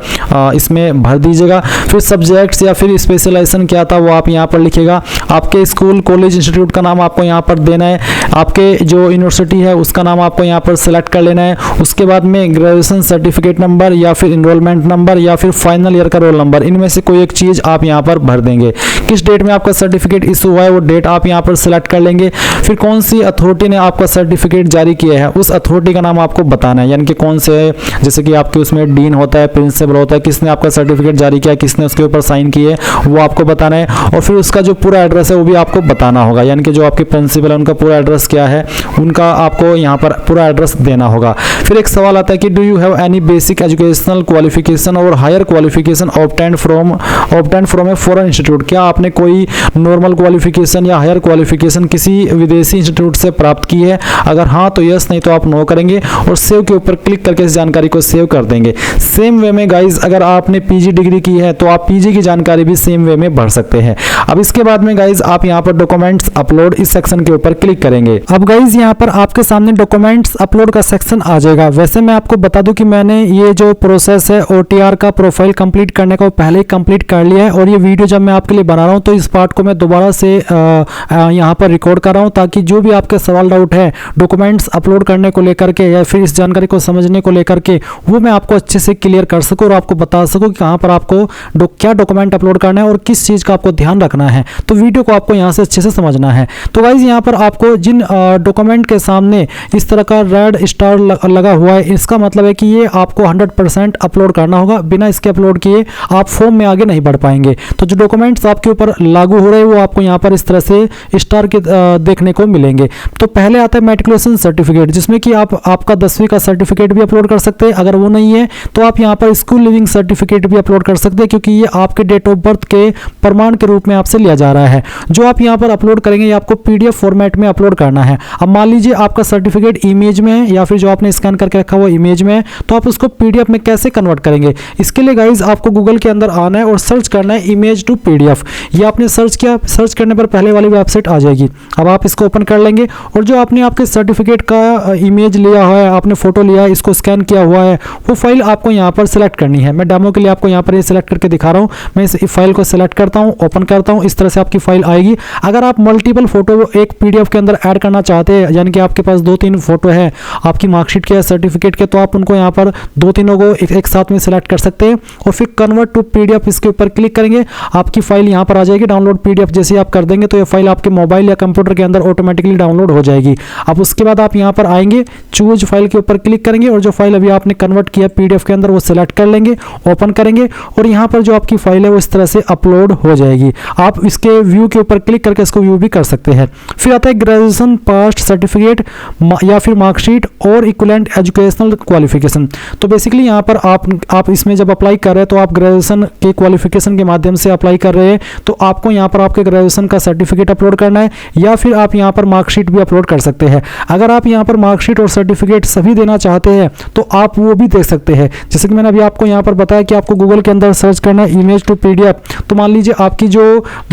इसमें भर दीजिएगा। फिर सब्जेक्ट्स या फिर स्पेशलाइजेशन क्या था वो आप यहाँ पर लिखिएगा। आपके स्कूल, कॉलेज, इंस्टीट्यूट का नाम आपको यहाँ पर देना है। आपके जो यूनिवर्सिटी है उसका नाम आपको यहाँ पर सेलेक्ट कर लेना है। उसके बाद में ग्रेजुएशन सर्टिफिकेट नंबर या फिर इनरोलमेंट नंबर या फिर फाइनल ईयर का रोल नंबर, इनमें से कोई एक चीज आप यहाँ पर भर देंगे। किस डेट में आपका सर्टिफिकेट इशू हुआ है वो डेट आप यहाँ पर सिलेक्ट कर लेंगे। फिर कौन सी अथॉरिटी ने आपका सर्टिफिकेट जारी किया है उस अथॉरिटी का नाम आपको बताना है, यानी कि कौन से, जैसे कि आपके उसमें डीन होता है, प्रिंसिपल होता है, किसने आपका सर्टिफिकेट जारी किया, किसने उसके ऊपर साइन किए वो आपको बताना है। और फिर उसका जो पूरा एड्रेस है वो भी आपको बताना होगा, यानी कि जो आपके प्रिंसिपल है उनका पूरा एड्रेस क्या है, उनका आपको यहाँ पर पूरा एड्रेस देना होगा। फिर एक सवाल आता है कि do you have any basic educational qualification और higher qualification obtained from a foreign institute, क्या आपने कोई नॉर्मल क्वालिफिकेशन या हायर क्वालिफिकेशन किसी विदेशी इंस्टीट्यूट से प्राप्त की है। अगर हाँ तो यस, नहीं तो आप नो करेंगे और सेव के ऊपर क्लिक करके इस जानकारी को सेव कर देंगे। सेम वे में गाइज अगर आपने पीजी डिग्री की है तो आप पीजी की जानकारी भी सेम वे में भर सकते हैं। अब इसके बाद में गाइज आप यहाँ पर डॉक्यूमेंट्स अपलोड इस सेक्शन के ऊपर क्लिक करेंगे। अब गाइज यहाँ पर आपके सामने डॉक्यूमेंट्स अपलोड का सेक्शन आ जाएगा। वैसे मैं आपको बता दूं कि मैंने ये जो प्रोसेस है ओटीआर का प्रोफाइल कंप्लीट करने का वो पहले ही कंप्लीट कर लिया है और ये वीडियो जब मैं आपके लिए बना रहा हूँ तो इस पार्ट को मैं दोबारा से यहाँ पर रिकॉर्ड कर रहा हूँ ताकि जो भी आपके सवाल डाउट है डॉक्यूमेंट्स अपलोड करने को लेकर के या फिर इस जानकारी को समझने को लेकर के वो मैं आपको अच्छे से क्लियर कर सकूँ और आपको बता सकूँ कि कहाँ पर आपको क्या डॉक्यूमेंट अपलोड करना है और किस चीज़ का आपको ध्यान रखना है। तो वीडियो को आपको यहाँ से अच्छे से समझना है। तो गाइज यहाँ पर आपको जिन डॉक्यूमेंट के सामने इस तरह का रेड स्टार लगा हुआ है इसका मतलब है कि ये आपको 100% अपलोड करना होगा। बिना इसके अपलोड किए आप फॉर्म में आगे नहीं बढ़ पाएंगे। तो जो डॉक्यूमेंट्स आपके ऊपर लागू हो रहे हैं वो आपको यहाँ पर इस तरह से स्टार के देखने को मिलेंगे। तो पहले आता है मैट्रिकुलेशन सर्टिफिकेट जिसमें कि आप आपका 10वीं का सर्टिफिकेट भी अपलोड कर सकते हैं। अगर वो नहीं है तो आप यहाँ पर स्कूल लिविंग सर्टिफिकेट भी अपलोड कर सकते हैं क्योंकि ये आपके डेट ऑफ बर्थ के प्रमाण के रूप में आपसे लिया जा रहा है। जो आप यहाँ पर अपलोड करेंगे ये आपको पीडीएफ फॉर्मेट में अपलोड करना है। अब मान लीजिए आपका सर्टिफिकेट इमेज में है या फिर जो आपने स्कैन करके रखा हुआ इमेज में है तो आप उसको PDF में कैसे कन्वर्ट करेंगे। इसके लिए गाइज आपको गूगल के अंदर आना है और सर्च करना है इमेज टू PDF। ये आपने सर्च किया, सर्च करने पर पहले वाली वेबसाइट आ जाएगी। अब आप इसको ओपन कर लेंगे और जो आपने आपके सर्टिफिकेट का इमेज लिया हुआ है, आपने फोटो लिया है, इसको स्कैन किया हुआ है, वो फाइल आपको यहाँ पर सिलेक्ट करनी है। मैं डेमो के लिए आपको यहाँ पर ये सिलेक्ट करके दिखा रहा हूँ। मैं इस फाइल को सिलेक्ट करता हूँ, ओपन करता हूँ, इस तरह से आपकी फाइल आएगी। अगर आप मल्टीपल फोटो एक PDF के अंदर ऐड करना चाहते हैं, यानी कि आपके पास 2-3 फोटो है आपकी मार्कशीट के या सर्टिफिकेट के, तो आप उनको यहाँ पर 2-3 को एक साथ में सिलेक्ट कर सकते हैं और फिर कन्वर्ट टू PDF इसके ऊपर क्लिक करेंगे। आपकी फाइल यहाँ पर आ जाएगी। डाउनलोड PDF जैसे आप कर देंगे तो ये फाइल आपके मोबाइल या कंप्यूटर के अंदर ऑटोमेटिकली डाउनलोड हो जाएगी। अब उसके बाद आप यहाँ पर आएंगे, चूज फाइल के ऊपर क्लिक करेंगे और जो फाइल अभी आपने कन्वर्ट किया PDF के अंदर वो सिलेक्ट कर लेंगे, ओपन करेंगे और यहाँ पर जो आपकी फाइल है वो इस तरह से अपलोड हो जाएगी। आप इसके व्यू के ऊपर क्लिक करके इसको व्यू भी कर सकते हैं। फिर आता है ग्रेजुएशन पास्ट सर्टिफिकेट या फिर मार्कशीट और इक्विवेलेंट एजुकेशनल क्वालिफिकेशन। तो बेसिकली यहाँ पर आप इसमें जब अप्लाई कर रहे हैं तो आप ग्रेजुएशन के क्वालिफिकेशन के माध्यम से अप्लाई कर रहे हैं, तो आपको यहाँ पर आपके ग्रेजुएशन का सर्टिफिकेट अपलोड करना है या फिर आप यहाँ पर मार्कशीट भी अपलोड कर सकते हैं। अगर आप यहाँ पर मार्कशीट और सर्टिफिकेट सभी देना चाहते हैं तो आप वो भी दे सकते हैं। जैसे कि मैंने अभी आपको यहाँ पर बताया कि आपको गूगल के अंदर सर्च करना है इमेज टू PDF। तो मान लीजिए आपकी जो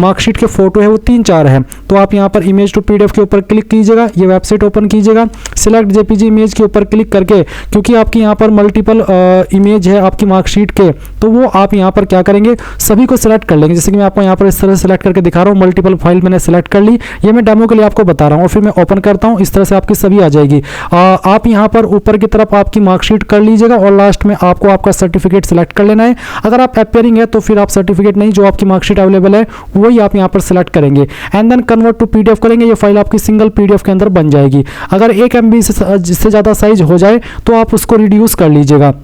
मार्कशीट के फोटो है वो 3-4 है, तो आप यहाँ पर इमेज टू PDF के ऊपर क्लिक कीजिएगा, ये वेबसाइट ओपन कीजिएगा, सिलेक्ट JPG इमेज के ऊपर क्लिक करके, क्योंकि आपकी यहाँ पर मल्टीपल इमेज है आपकी मार्कशीट के, तो वो आप यहाँ पर क्या करेंगे, सभी को सिलेक्ट कर लेंगे। जैसे कि मैं आपको यहाँ पर इस तरह से सिलेक्ट करके दिखा रहा हूँ, मल्टीपल फाइल मैंने सेलेक्ट कर ली, ये मैं डेमो के लिए आपको बता रहा हूँ। और फिर मैं ओपन करता हूँ, इस तरह से आपकी सभी आ जाएगी। आप यहाँ पर ऊपर की तरफ आपकी मार्कशीट कर लीजिएगा और लास्ट में आपको आपका सर्टिफिकेट सिलेक्ट कर लेना है। अगर आप अपेयरिंग है तो फिर आप सर्टिफिकेट नहीं, जो आपकी मार्कशीट अवेलेबल है वही आप यहाँ पर सिलेक्ट करेंगे and then convert to PDF करेंगे। ये फाइल आपकी सिंगल PDF के अंदर बन जाएगी। अगर 1 MB से ज़्यादा साइज हो जाए तो आप उसको रिड्यूस कर लीजिएगा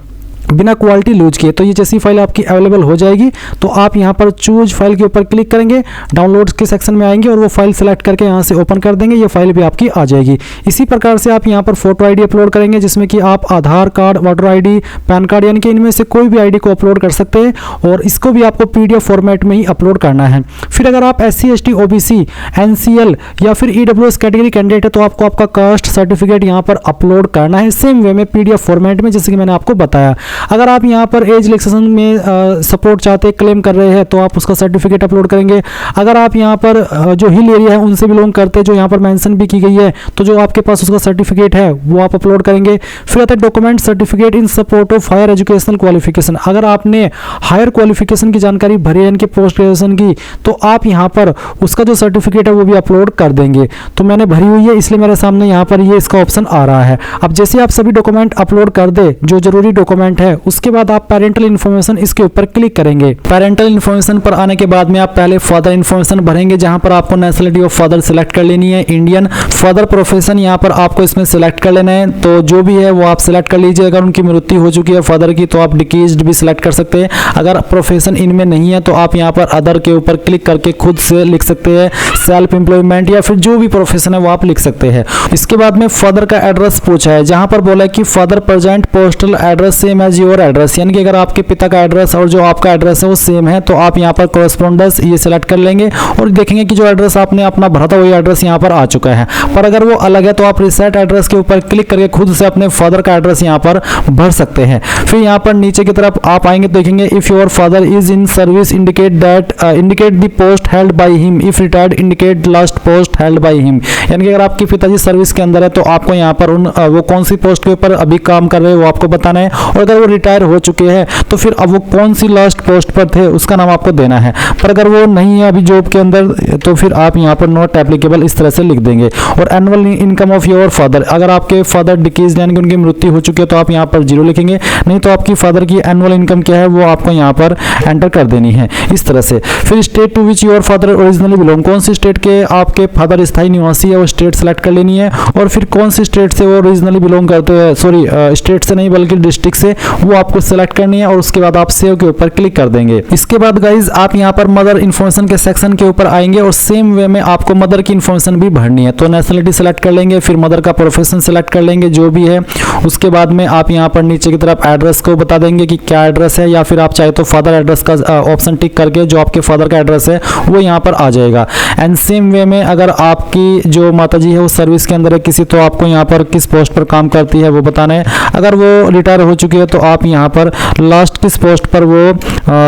बिना क्वालिटी लूज किए। तो ये जैसी फाइल आपकी अवेलेबल हो जाएगी तो आप यहाँ पर चूज फाइल के ऊपर क्लिक करेंगे, डाउनलोड्स के सेक्शन में आएंगे और वो फाइल सेलेक्ट करके यहाँ से ओपन कर देंगे, ये फाइल भी आपकी आ जाएगी। इसी प्रकार से आप यहाँ पर फोटो ID अपलोड करेंगे, जिसमें कि आप Aadhaar card, voter ID, PAN card, यानी कि इनमें से कोई भी ID को अपलोड कर सकते हैं और इसको भी आपको PDF फॉर्मेट में ही अपलोड करना है। फिर अगर आप SC ST OBC NCL या फिर EWS कैटेगरी कैंडिडेट है तो आपको आपका कास्ट सर्टिफिकेट यहाँ पर अपलोड करना है सेम वे में PDF फॉर्मेट में, जैसे कि मैंने आपको बताया। अगर आप यहाँ पर एज रिलैक्सेशन में सपोर्ट चाहते हैं, क्लेम कर रहे हैं, तो आप उसका सर्टिफिकेट अपलोड करेंगे। अगर आप यहाँ पर जो हिल एरिया है उनसे बिलोंग करते हैं, जो यहाँ पर मेंशन भी की गई है, तो जो आपके पास उसका सर्टिफिकेट है वो आप अपलोड करेंगे। फिर आता है document certificate in support of higher educational qualification. अगर आपने हायर क्वालिफिकेशन की जानकारी भरी है, इनके पोस्ट ग्रेजुएशन की, तो आप यहाँ पर उसका जो सर्टिफिकेट है वो भी अपलोड कर देंगे। तो मैंने भरी हुई है इसलिए मेरे सामने यहाँ पर ये इसका ऑप्शन आ रहा है। अब जैसे आप सभी डॉक्यूमेंट अपलोड कर दे जो जरूरी डॉक्यूमेंट है, उसके बाद आप पेरेंटल इन्फॉर्मेशन इसके ऊपर क्लिक करेंगे। पेरेंटल इन्फॉर्मेशन पर आने के बाद में आप पहले फादर इन्फॉर्मेशन भरेंगे, जहां पर आपको नेशनलिटी ऑफ फादर सिलेक्ट कर लेनी है, इंडियन। फादर प्रोफेशन यहाँ पर आपको इसमें सिलेक्ट कर लेना है, तो जो भी है वो आप सिलेक्ट कर लीजिए। अगर उनकी मृत्यु हो चुकी है फादर की तो आप डिकीज्ड भी सिलेक्ट कर सकते हैं। अगर प्रोफेशन इनमें नहीं है तो आप यहाँ पर अदर के ऊपर क्लिक करके खुद से लिख सकते हैं सेल्फ एम्प्लॉयमेंट या फिर जो भी प्रोफेशन है वो आप लिख सकते हैं। इसके बाद में फादर का एड्रेस पूछा है, जहां पर बोला है कि father present postal address same as your address, यानी कि अगर आपके पिता का एड्रेस और जो आपका एड्रेस है वो सेम है तो आप यहाँ पर कॉरेस्पॉन्डेंस ये सिलेक्ट कर लेंगे और देखेंगे कि जो एड्रेस आपने अपना भरा था वही एड्रेस यहाँ पर आ चुका है। पर अगर वो अलग है तो आप रिसेट एड्रेस के ऊपर क्लिक करके खुद से अपने फादर का एड्रेस यहाँ पर भर सकते हैं। फिर यहाँ पर नीचे की तरफ आप आएंगे तो देखेंगे if your father is in service indicate the post held by him, if retired indicate last post held by him, यानी कि अगर आपके पिताजी सर्विस के अंदर है तो आपको यहाँ पर वो कौन सी पोस्ट के ऊपर अभी काम कर रहे हैं वो आपको बताना है, और अगर वो रिटायर हो चुके हैं तो फिर अब वो कौन सी लास्ट पोस्ट पर थे उसका नाम आपको देना है। पर अगर वो नहीं है अभी जॉब के अंदर तो फिर आप यहाँ पर नॉट एप्लीकेबल इस तरह से लिख देंगे। और annual income of your father, अगर आपके फादर डिकीज यानी कि उनकी मृत्यु हो चुकी है तो आप यहाँ पर 0 लिखेंगे, नहीं तो आपकी फादर की एनुअल इनकम क्या है वो आपको यहाँ पर एंटर कर देनी है इस तरह से। फिर state to which your father originally belong, कौन सी स्टेट के आपके फादर स्थायी निवासी है वो स्टेट सेलेक्ट कर लेनी है, और फिर कौन सी स्टेट से वो ओरिजिनली बिलोंग करते हैं, सॉरी स्टेट से नहीं बल्कि डिस्ट्रिक्ट से, वो आपको सेलेक्ट करनी है और उसके बाद आप सेव के ऊपर क्लिक कर देंगे। इसके बाद गाइज आप यहाँ पर मदर इन्फॉर्मेशन के सेक्शन के ऊपर आएंगे और सेम वे में आपको मदर की इन्फॉर्मेशन भी भरनी है। तो नेशनलिटी सेलेक्ट कर लेंगे, फिर मदर का प्रोफेशन सेलेक्ट कर लेंगे जो भी है, उसके बाद में आप यहाँ पर नीचे की तरफ एड्रेस को बता देंगे कि क्या एड्रेस है, या फिर आप चाहे तो फादर एड्रेस का ऑप्शन टिक करके जो आपके फादर का एड्रेस है वो यहाँ पर आ जाएगा। एंड सेम वे में अगर आपकी जो माताजी है वो सर्विस के अंदर है किसी, तो आपको यहाँ पर किस पोस्ट पर काम करती है वो बताना है। अगर वो रिटायर हो चुकी है तो आप यहाँ पर लास्ट किस पोस्ट पर वो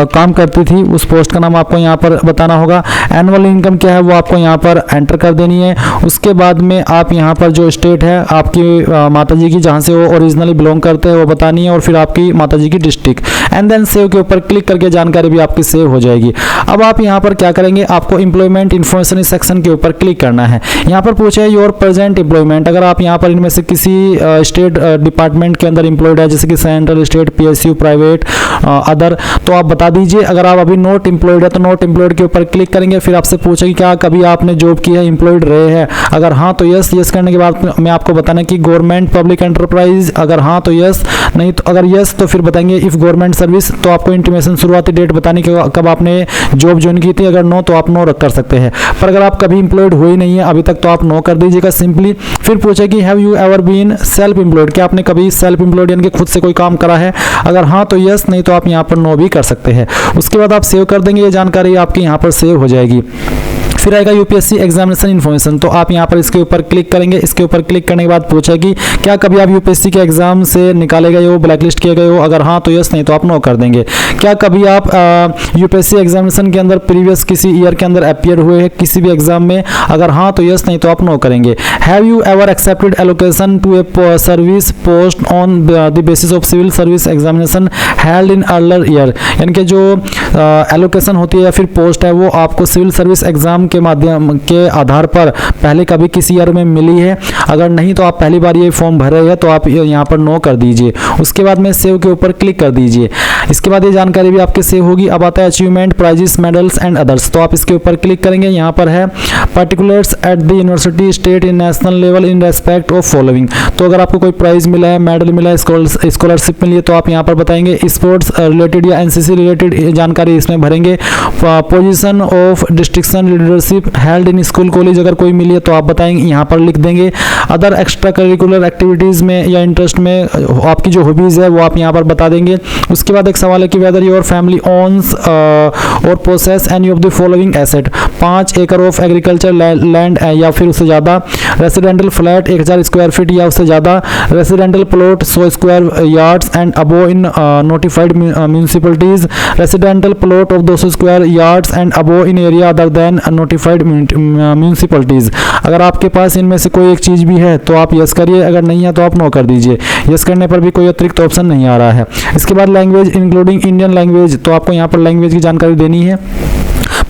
काम करती थी उस पोस्ट का नाम आपको यहाँ पर बताना होगा। एनुअल इनकम क्या है वो आपको यहाँ पर एंटर कर देनी है। उसके बाद में आप यहाँ पर जो स्टेट है आपकी माताजी की जहाँ से वो ओरिजिनली बिलोंग करते हैं वो बतानी है, और फिर आपकी माताजी की डिस्ट्रिक्ट, एंड देन सेव के ऊपर क्लिक करके जानकारी भी आपकी सेव हो जाएगी। अब आप यहाँ पर क्या करेंगे, आपको एम्प्लॉयमेंट इन्फॉर्मेशन सेक्शन के ऊपर क्लिक करना है। यहाँ पर पूछा है योर प्रेजेंट एम्प्लॉयमेंट, अगर आप यहाँ पर इनमें से किसी स्टेट डिपार्टमेंट के अंदर एम्प्लॉयड है, जैसे कि central, state, PSU, private, other, तो आप बता दीजिए। अगर आप अभी नॉट एम्प्लॉयड है तो नॉट एम्प्लॉयड के ऊपर क्लिक करेंगे। फिर आपसे पूछेगी क्या कभी आपने जॉब की है, एम्प्लॉयड रहे हैं, अगर हाँ तो यस, यस करने के बाद मैं आपको बताना कि गवर्नमेंट पब्लिक एंटरप्राइज, अगर हाँ तो यस, नहीं तो अगर यस तो फिर बताएंगे इफ गवर्नमेंट सर्विस, तो आपको इंटीमेशन शुरुआती डेट बतानी कि कब आपने जॉब ज्वाइन की थी, अगर नो तो आप नो कर सकते हैं। पर अगर आप कभी एम्प्लॉयड हुए नहीं है अभी तक तो आप नो कर दीजिएगा सिंपली। फिर पूछेगी have you ever been self employed, क्या आपने कभी सेल्फ एम्प्लॉयड यानी कि खुद से कोई काम करा है, अगर हाँ तो यस, नहीं तो आप यहाँ पर नो भी कर सकते हैं। उसके बाद आप सेव कर देंगे, ये जानकारी आपकी यहाँ पर सेव हो जाएगी। फिर आएगा यूपीएससी एग्जामिनेशन इन्फॉर्मेशन, तो आप यहाँ पर इसके ऊपर क्लिक करेंगे। इसके ऊपर क्लिक करने के बाद पूछेगी क्या कभी आप यूपीएससी के एग्जाम से निकाले गए हो, ब्लैक लिस्ट किए गए हो, अगर हाँ तो यस, नहीं तो आप नो कर देंगे। क्या कभी आप यूपीएससी एग्जामिनेशन के अंदर प्रीवियस किसी ईयर के अंदर अपीयर हुए हैं किसी भी एग्जाम में, अगर हाँ तो यस, नहीं तो आप नो करेंगे। Have you ever accepted allocation to a service post on the basis of civil service examination held in earlier year, यानी कि जो एलोकेशन होती है या फिर पोस्ट है वो आपको सिविल सर्विस एग्जाम के माध्यम के आधार पर पहले कभी किसी ईयर में मिली है, अगर नहीं तो आप पहली बार ये फॉर्म भर रहे हैं तो आप यहाँ पर नो कर दीजिए। उसके बाद में सेव के ऊपर क्लिक कर दीजिए। इसके बाद ये जानकारी भी आपके सेव होगी। अब आता है achievement, prizes, medals and others, तो आप इसके ऊपर क्लिक करेंगे। यहाँ पर है particulars at the university, state, in national level in respect of following, तो अगर आपको कोई प्राइज मिला है, मेडल मिला है, स्कॉलरशिप मिली है तो आप यहाँ पर बताएंगे। स्पोर्ट्स रिलेटेड या एनसीसी रिलेटेड जानकारी इसमें भरेंगे। Position of destruction leadership held in school college अगर कोई मिली है तो आप बताएंगे, यहाँ पर लिख देंगे। अदर एक्स्ट्रा करिकुलर एक्टिविटीज़ में या इंटरेस्ट में आपकी जो हॉबीज़ है वो आप यहाँ पर बता देंगे। उसके बाद एक सवाल है कि वेदर योर फैमिली ओन्स और possess any of the following asset, 5 एकड़ ऑफ एग्रीकल्चर लैंड या फिर उससे ज़्यादा, रेसिडेंटल फ्लैट 1000 स्क्वायर फीट या उससे ज़्यादा, residential plot 100 square yards and above in notified municipalities, residential plot of 200 square yards and above in area other than notified municipalities. अगर आपके पास इनमें से कोई एक चीज़ भी है तो आप यस करिए, अगर नहीं है तो आप नो कर दीजिए। यस करने पर भी कोई अतिरिक्त ऑप्शन नहीं आ रहा है। इसके बाद लैंग्वेज इंक्लूडिंग इंडियन लैंग्वेज, तो आपको यहाँ पर लैंग्वेज की जानकारी देनी है।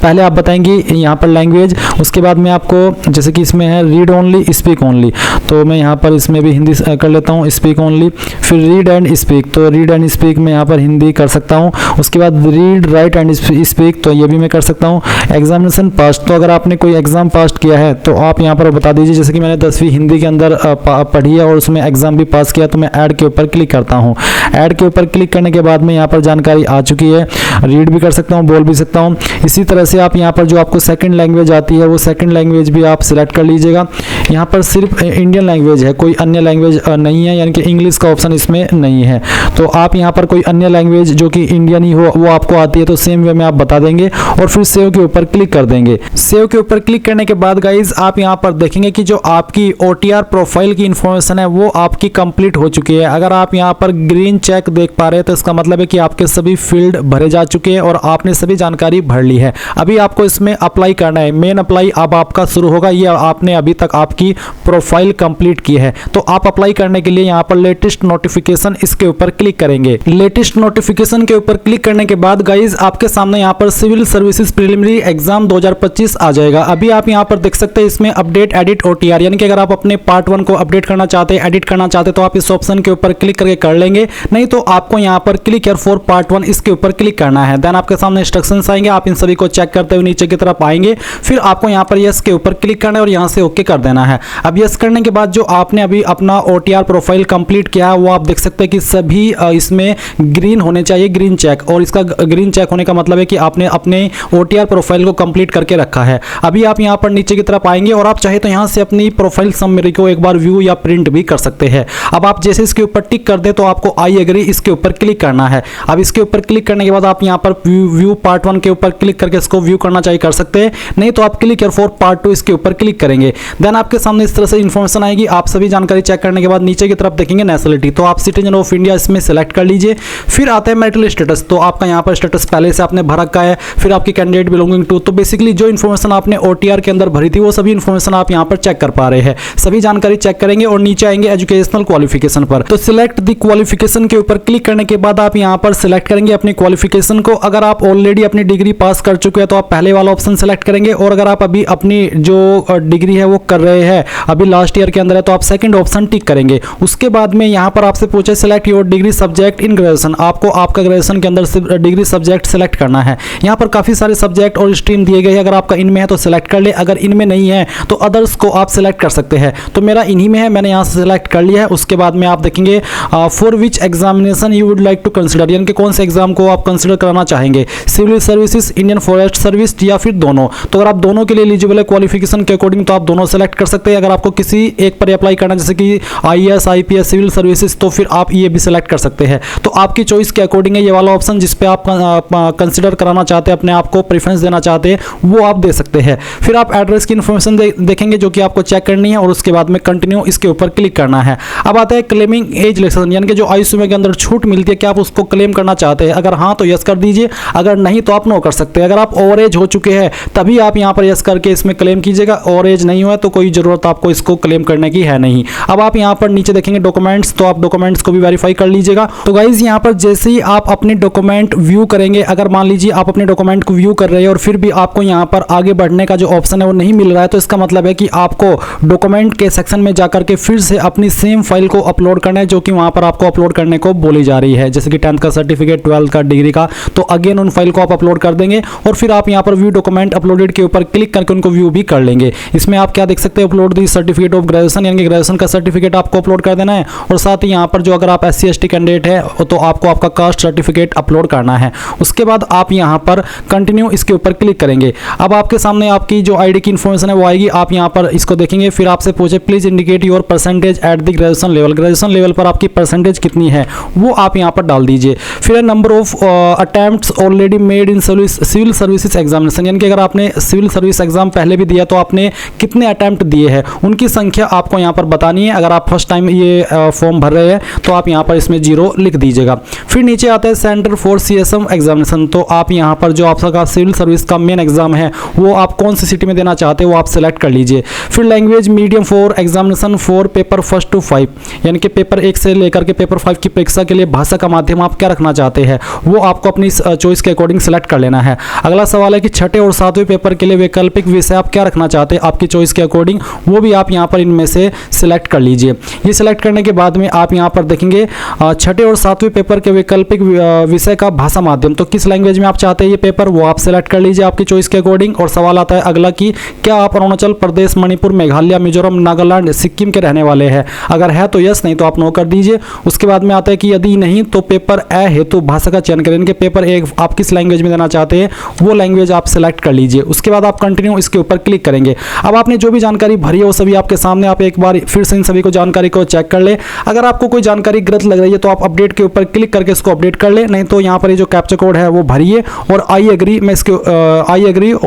पहले आप बताएंगे यहाँ पर लैंग्वेज, उसके बाद में आपको जैसे कि इसमें है रीड ओनली, स्पीक ओनली, तो मैं यहाँ पर इसमें भी हिंदी कर लेता हूँ, स्पीक ओनली। फिर रीड एंड स्पीक, तो रीड एंड स्पीक में यहाँ पर हिंदी कर सकता हूँ। उसके बाद रीड, राइट एंड स्पीक, तो ये भी मैं कर सकता हूँ। एग्जामिनेशन पास, तो अगर आपने कोई एग्जाम पास किया है तो आप यहाँ पर बता दीजिए। जैसे कि मैंने 10वीं हिंदी के अंदर पढ़ी है और उसमें एग्जाम भी पास किया, तो मैं ऐड के ऊपर क्लिक करता हूँ। ऐड के ऊपर क्लिक करने के बाद में यहाँ पर जानकारी आ चुकी है। रीड भी कर सकता हूँ, बोल भी सकता हूँ। इसी तरह से आप यहाँ पर जो आपको सेकंड लैंग्वेज आती है वो सेकंड लैंग्वेज भी आप सिलेक्ट कर लीजिएगा। यहाँ पर सिर्फ इंडियन लैंग्वेज है, कोई अन्य लैंग्वेज नहीं है, यानी कि इंग्लिश का ऑप्शन इसमें नहीं है। तो आप यहाँ पर कोई अन्य लैंग्वेज जो कि इंडियन ही हो वो आपको आती है तो सेम वे में आप बता देंगे और फिर सेव के ऊपर क्लिक कर देंगे। सेव के ऊपर क्लिक करने के बाद गाइज आप यहाँ पर देखेंगे कि जो आपकी OTR प्रोफाइल की इंफॉर्मेशन है वो आपकी कंप्लीट हो चुकी है। अगर आप यहाँ पर ग्रीन चेक देख पा रहे हैं तो इसका मतलब है कि आपके सभी फील्ड भरे जा चुके हैं और आपने सभी जानकारी भर ली है। अभी आपको इसमें अप्लाई करना है, मेन अप्लाई अब आपका शुरू होगा। ये आपने अभी तक आपकी प्रोफाइल कंप्लीट की है तो आप अप्लाई करने के लिए यहाँ पर लेटेस्ट नोटिफिकेशन इसके ऊपर क्लिक करेंगे। लेटेस्ट नोटिफिकेशन के ऊपर क्लिक करने के बाद गाइज आपके सामने यहाँ पर सिविल सर्विसेज प्रीलिमिनरी एग्जाम 2025 आ जाएगा। अभी आप यहाँ पर देख सकते हैं इसमें अपडेट एडिट OTR, यानी कि अगर आप अपने पार्ट 1 को अपडेट करना चाहते हैं, एडिट करना चाहते हैं तो आप इस ऑप्शन के ऊपर क्लिक करके कर लेंगे, नहीं तो आपको यहाँ पर क्लिक हियर फॉर पार्ट 1 इसके ऊपर क्लिक करना है। देन आपके सामने इंस्ट्रक्शंस आएंगे, आप इन सभी को चेक करते हुए नीचे की तरफ आएंगे। फिर आपको यहाँ पर यस के ऊपर क्लिक करना है और यहाँ से ओके कर देना है। अब यस करने के बाद जो आपने अभी अपना OTR प्रोफाइल कंप्लीट किया है वो आप देख सकते हैं कि सभी इसमें ग्रीन होने चाहिए, ग्रीन चेक, और इसका ग्रीन चेक होने का मतलब है कि आपने अपने OTR प्रोफाइल को कंप्लीट करके रखा है। अभी आप यहाँ पर नीचे की तरफ आएंगे और आप चाहे तो यहाँ से अपनी प्रोफाइल समरी को एक बार व्यू या प्रिंट भी कर सकते हैं। अब आप जैसे इसके ऊपर टिक कर दे तो आपको आई एग्री इसके ऊपर क्लिक करना है। अब इसके ऊपर क्लिक करने के बाद आप यहाँ पर व्यू पार्ट 1 के ऊपर क्लिक करके इसको व्यू करना चाहिए कर सकते हैं, नहीं तो आप क्लिक हियर फॉर पार्ट 2 इसके ऊपर क्लिक करेंगे। देन आप आपके सामने इस तरह से इन्फॉर्मेशन आएगी। आप सभी जानकारी चेक करने के बाद नीचे की तरफ देखेंगे नेशनलिटी, तो आप सिटीजन ऑफ इंडिया इसमें सेलेक्ट कर लीजिए। फिर आता है मैरिटल स्टेटस, तो आपका यहाँ पर स्टेटस पहले से आपने भर रखा है। फिर आपकी कैंडिडेट बिलोंगिंग टू, तो बेसिकली जो इन्फॉर्मेशन आपने OTR के अंदर भरी थी वो सभी इन्फॉर्मेशन आप यहाँ पर चेक कर पा रहे हैं। सभी जानकारी चेक करेंगे और नीचे आएंगे एजुकेशनल क्वालिफिकेशन पर, तो सिलेक्ट द क्वालिफिकेशन के ऊपर क्लिक करने के बाद आप यहाँ पर सिलेक्ट करेंगे अपनी क्वालिफिकेशन को। अगर आप ऑलरेडी अपनी डिग्री पास कर चुके हैं तो आप पहले वाला ऑप्शन सेलेक्ट करेंगे, और अगर आप अभी अपनी जो डिग्री है वो कर रहे हैं, अभी लास्ट ईयर के अंदर है, तो आप सेकंड ऑप्शन टिक करेंगे। उसके बाद में यहाँ पर आपसे पूछे select your degree subject in graduation, आपको आपका ग्रेजुएशन के अंदर डिग्री सब्जेक्ट सेलेक्ट करना है। यहाँ पर काफी सारे सब्जेक्ट और स्ट्रीम दिए गए हैं, अगर आपका इनमें है तो सिलेक्ट कर ले, अगर इनमें नहीं है तो अदर्स को आप सिलेक्ट कर सकते हैं। तो मेरा इन्हीं में है, मैंने यहाँ से सिलेक्ट कर लिया है। उसके बाद में आप देखेंगे for which examination you would like to consider, यानी कि कौन से एग्जाम को आप कंसिडर कराना चाहेंगे, civil services, Indian forest service या फिर दोनों। तो अगर आप दोनों के लिए एलिजिबल है क्वालिफिकेशन के अकॉर्डिंग तो आप दोनों सेलेक्ट कर सकते हैं। अगर आपको किसी एक पर अप्लाई करना जैसे कि IAS, IPS, सिविल सर्विसेज, तो फिर आप ये भी सेलेक्ट कर सकते हैं। तो आपकी चॉइस के अकॉर्डिंग है ये वाला ऑप्शन, जिस पे आप कंसिडर कराना चाहते हैं, अपने आप को प्रेफरेंस देना चाहते हैं, वो आप दे सकते हैं। फिर आप एड्रेस की इन्फॉर्मेशन देखेंगे जो कि आपको चेक करनी है, और उसके बाद में कंटिन्यू इसके ऊपर क्लिक करना है। अब आता है क्लेमिंग एज रिलैक्सेशन, यानी कि जो आयु सीमा के अंदर छूट मिलती है, क्या आप उसको क्लेम करना चाहते हैं? अगर हाँ तो यस कर दीजिए, अगर नहीं तो आप नो कर सकते हैं। अगर आप ओवर एज हो चुके हैं तभी आप यहाँ पर यस करके इसमें क्लेम कीजिएगा, ओवर एज नहीं हुआ तो कोई जरूरत आपको इसको क्लेम करने की है नहीं। अब आप यहाँ पर नीचे देखेंगे डॉक्यूमेंट्स, तो आप डॉक्यूमेंट्स को भी वेरीफाई कर लीजिएगा। तो गाइज यहाँ पर जैसे ही आप अपने डॉक्यूमेंट व्यू करेंगे, अगर मान लीजिए आप अपने डॉक्यूमेंट को व्यू कर रहे हैं और फिर भी आपको यहाँ पर आगे बढ़ने का जो ऑप्शन है वो नहीं मिल रहा है, तो इसका मतलब है कि आपको डॉक्यूमेंट के सेक्शन में जाकर के फिर से अपनी सेम फाइल को अपलोड करना है, जो कि वहाँ पर आपको अपलोड करने को बोली जा रही है, जैसे कि 10th का सर्टिफिकेट, 12th का, डिग्री का। तो अगेन उन फाइल को आप अपलोड कर देंगे और फिर आप यहाँ पर व्यू डॉक्यूमेंट अपलोडेड के ऊपर क्लिक करके उनको व्यू भी कर लेंगे। इसमें आप क्या देख सकते हैं, upload the certificate of graduation, यानी कि ग्रेजुएशन का सर्टिफिकेट आपको अपलोड कर देना है, और साथ ही यहाँ पर जो अगर आप SC ST कैंडिडेट है तो आपको आपका कास्ट सर्टिफिकेट अपलोड करना है। उसके बाद आप यहाँ पर कंटिन्यू इसके ऊपर क्लिक करेंगे। अब आपके सामने आपकी जो ID की इन्फॉर्मेशन है वो आएगी, आप यहाँ पर इसको देखेंगे। फिर आपसे पूछे please indicate your percentage at the graduation level, graduation level पर आपकी परसेंटेज कितनी है वो आप यहाँ पर डाल दीजिए। फिर number of attempts already made in civil services examination, यानी कि अगर आपने सिविल सर्विस एग्जाम पहले भी दिया तो आपने कितने अटेम्प्ट दिए हैं उनकी संख्या आपको यहाँ पर बतानी है। अगर आप फर्स्ट टाइम ये फॉर्म भर रहे हैं तो आप यहाँ पर इसमें 0 लिख दीजिएगा। फिर नीचे आता है सेंटर फॉर CSM एग्जामिनेशन, तो आप यहाँ पर जो आपका सिविल सर्विस का मेन एग्जाम है वो आप कौन सी सिटी में देना चाहते हैं वो आप सेलेक्ट कर लीजिए। फिर language medium for examination for paper 1 to 5, यानी कि पेपर 1 से लेकर के पेपर 5 की परीक्षा के लिए भाषा का माध्यम आप क्या रखना चाहते हैं वो आपको अपनी चॉइस के अकॉर्डिंग सेलेक्ट कर लेना है। अगला सवाल है कि 6ठे और 7वें पेपर के लिए वैकल्पिक विषय आप क्या रखना चाहते हैं, आपकी चॉइस के अकॉर्डिंग वो भी आप यहाँ पर इनमें से सिलेक्ट कर लीजिए। ये सिलेक्ट करने के बाद में आप यहाँ पर देखेंगे 6ठे और 7वें पेपर के वैकल्पिक विषय का भाषा माध्यम, तो किस लैंग्वेज में आप चाहते हैं ये पेपर वो आप सेलेक्ट कर लीजिए आपकी चॉइस के अकॉर्डिंग। और सवाल आता है अगला कि क्या आप अरुणाचल प्रदेश, मणिपुर, मेघालय, मिजोरम, नागालैंड, सिक्किम के रहने वाले हैं? अगर है तो यस, नहीं तो आप नो कर दीजिए। उसके बाद में आता है कि यदि नहीं तो पेपर ए हेतु भाषा का चयन करें, कि पेपर 1 आप किस लैंग्वेज में देना चाहते हैं वो लैंग्वेज आप सेलेक्ट कर लीजिए। उसके बाद आप कंटिन्यू इसके ऊपर क्लिक करेंगे। अब आपने जो भी जानकारी भरी है वो सभी आपके सामने, आप एक बार फिर से इन सभी को जानकारी को चेक कर ले। अगर आपको कोई जानकारी गलत लग रही है तो आप अपडेट के ऊपर क्लिक करके इसको अपडेट कर ले, नहीं तो यहाँ पर ये जो कैप्चा कोड है वो भरिए और आई एग्री